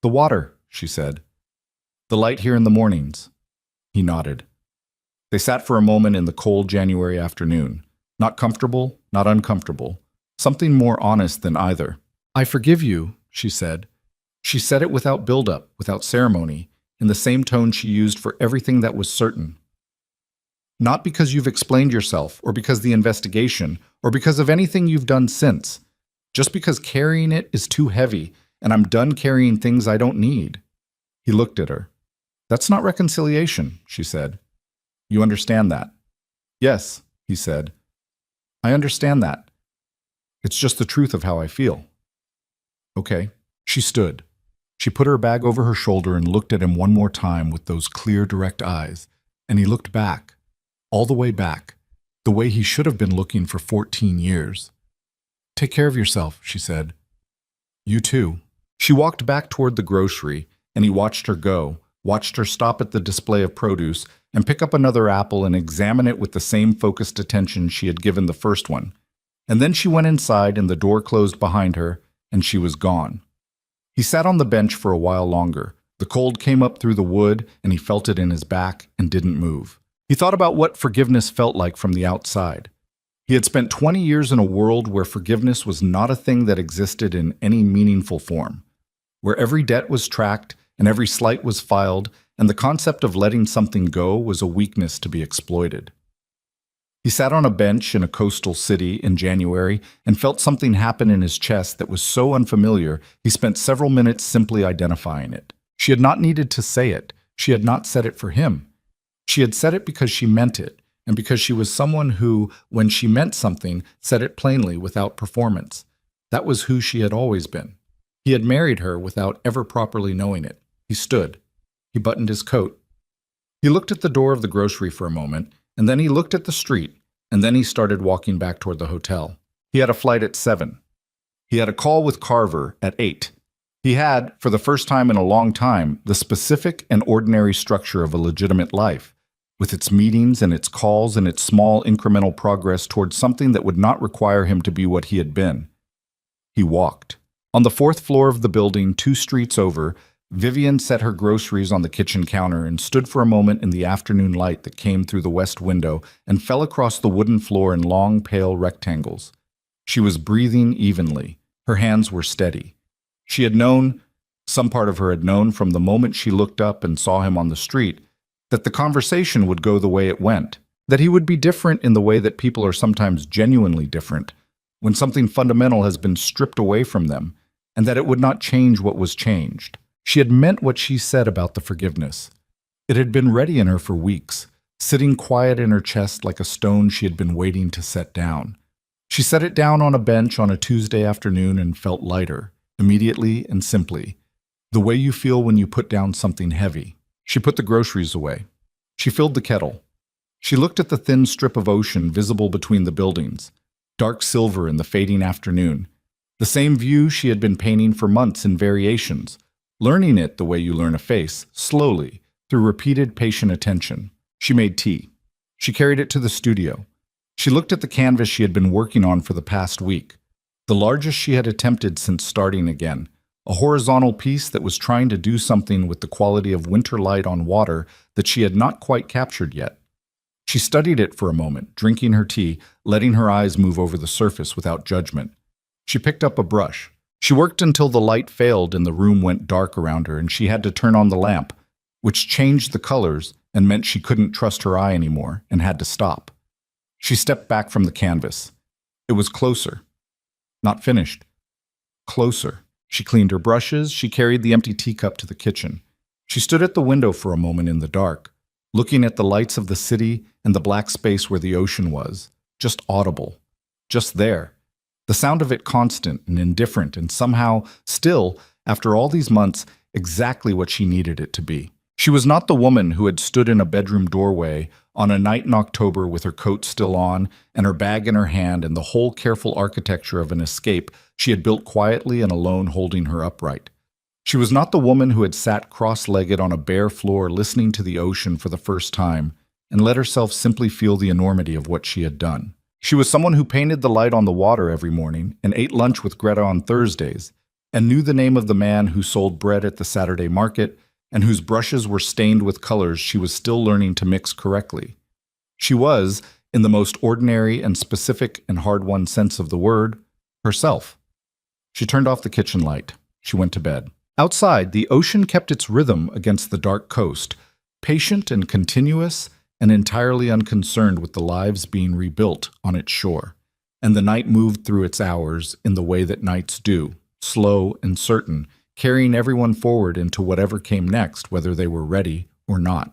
"The water," she said. "The light here in the mornings." He nodded. They sat for a moment in the cold January afternoon. Not comfortable, not uncomfortable. Something more honest than either. "I forgive you," she said. She said it without build-up, without ceremony, in the same tone she used for everything that was certain. "Not because you've explained yourself, or because the investigation, or because of anything you've done since. Just because carrying it is too heavy, and I'm done carrying things I don't need." He looked at her. "That's not reconciliation," she said. "You understand that?" "Yes," he said. "I understand that. It's just the truth of how I feel." "Okay." She stood. She put her bag over her shoulder and looked at him one more time with those clear, direct eyes, and he looked back, all the way back, the way he should have been looking for 14 years. "Take care of yourself," she said. "You too." She walked back toward the grocery, and he watched her go, watched her stop at the display of produce, and pick up another apple and examine it with the same focused attention she had given the first one. And then she went inside and the door closed behind her, and she was gone. He sat on the bench for a while longer. The cold came up through the wood, and he felt it in his back and didn't move. He thought about what forgiveness felt like from the outside. He had spent 20 years in a world where forgiveness was not a thing that existed in any meaningful form, where every debt was tracked and every slight was filed, and the concept of letting something go was a weakness to be exploited. He sat on a bench in a coastal city in January and felt something happen in his chest that was so unfamiliar he spent several minutes simply identifying it. She had not needed to say it. She had not said it for him. She had said it because she meant it, and because she was someone who, when she meant something, said it plainly without performance. That was who she had always been. He had married her without ever properly knowing it. He stood. He buttoned his coat. He looked at the door of the grocery for a moment, and then he looked at the street, and then he started walking back toward the hotel. He had a flight at 7. He had a call with Carver at 8. He had, for the first time in a long time, the specific and ordinary structure of a legitimate life, with its meetings and its calls and its small incremental progress towards something that would not require him to be what he had been. He walked. On the 4th floor of the building, 2 streets over, Vivian set her groceries on the kitchen counter and stood for a moment in the afternoon light that came through the west window and fell across the wooden floor in long, pale rectangles. She was breathing evenly. Her hands were steady. She had known, some part of her had known from the moment she looked up and saw him on the street, that the conversation would go the way it went, that he would be different in the way that people are sometimes genuinely different, when something fundamental has been stripped away from them, and that it would not change what was changed. She had meant what she said about the forgiveness. It had been ready in her for weeks, sitting quiet in her chest like a stone she had been waiting to set down. She set it down on a bench on a Tuesday afternoon and felt lighter, immediately and simply, the way you feel when you put down something heavy. She put the groceries away. She filled the kettle. She looked at the thin strip of ocean visible between the buildings, dark silver in the fading afternoon, the same view she had been painting for months in variations, learning it the way you learn a face, slowly, through repeated patient attention. She made tea. She carried it to the studio. She looked at the canvas she had been working on for the past week, the largest she had attempted since starting again, a horizontal piece that was trying to do something with the quality of winter light on water that she had not quite captured yet. She studied it for a moment, drinking her tea, letting her eyes move over the surface without judgment. She picked up a brush. She worked until the light failed and the room went dark around her, and she had to turn on the lamp, which changed the colors and meant she couldn't trust her eye anymore and had to stop. She stepped back from the canvas. It was closer. Not finished. Closer. She cleaned her brushes. She carried the empty teacup to the kitchen. She stood at the window for a moment in the dark, looking at the lights of the city and the black space where the ocean was, just audible, just there. The sound of it constant and indifferent and somehow, still, after all these months, exactly what she needed it to be. She was not the woman who had stood in a bedroom doorway on a night in October with her coat still on and her bag in her hand and the whole careful architecture of an escape she had built quietly and alone holding her upright. She was not the woman who had sat cross-legged on a bare floor listening to the ocean for the first time and let herself simply feel the enormity of what she had done. She was someone who painted the light on the water every morning and ate lunch with Greta on Thursdays and knew the name of the man who sold bread at the Saturday market and whose brushes were stained with colors she was still learning to mix correctly. She was, in the most ordinary and specific and hard-won sense of the word, herself. She turned off the kitchen light. She went to bed. Outside, the ocean kept its rhythm against the dark coast, patient and continuous and entirely unconcerned with the lives being rebuilt on its shore. And the night moved through its hours in the way that nights do, slow and certain, carrying everyone forward into whatever came next, whether they were ready or not.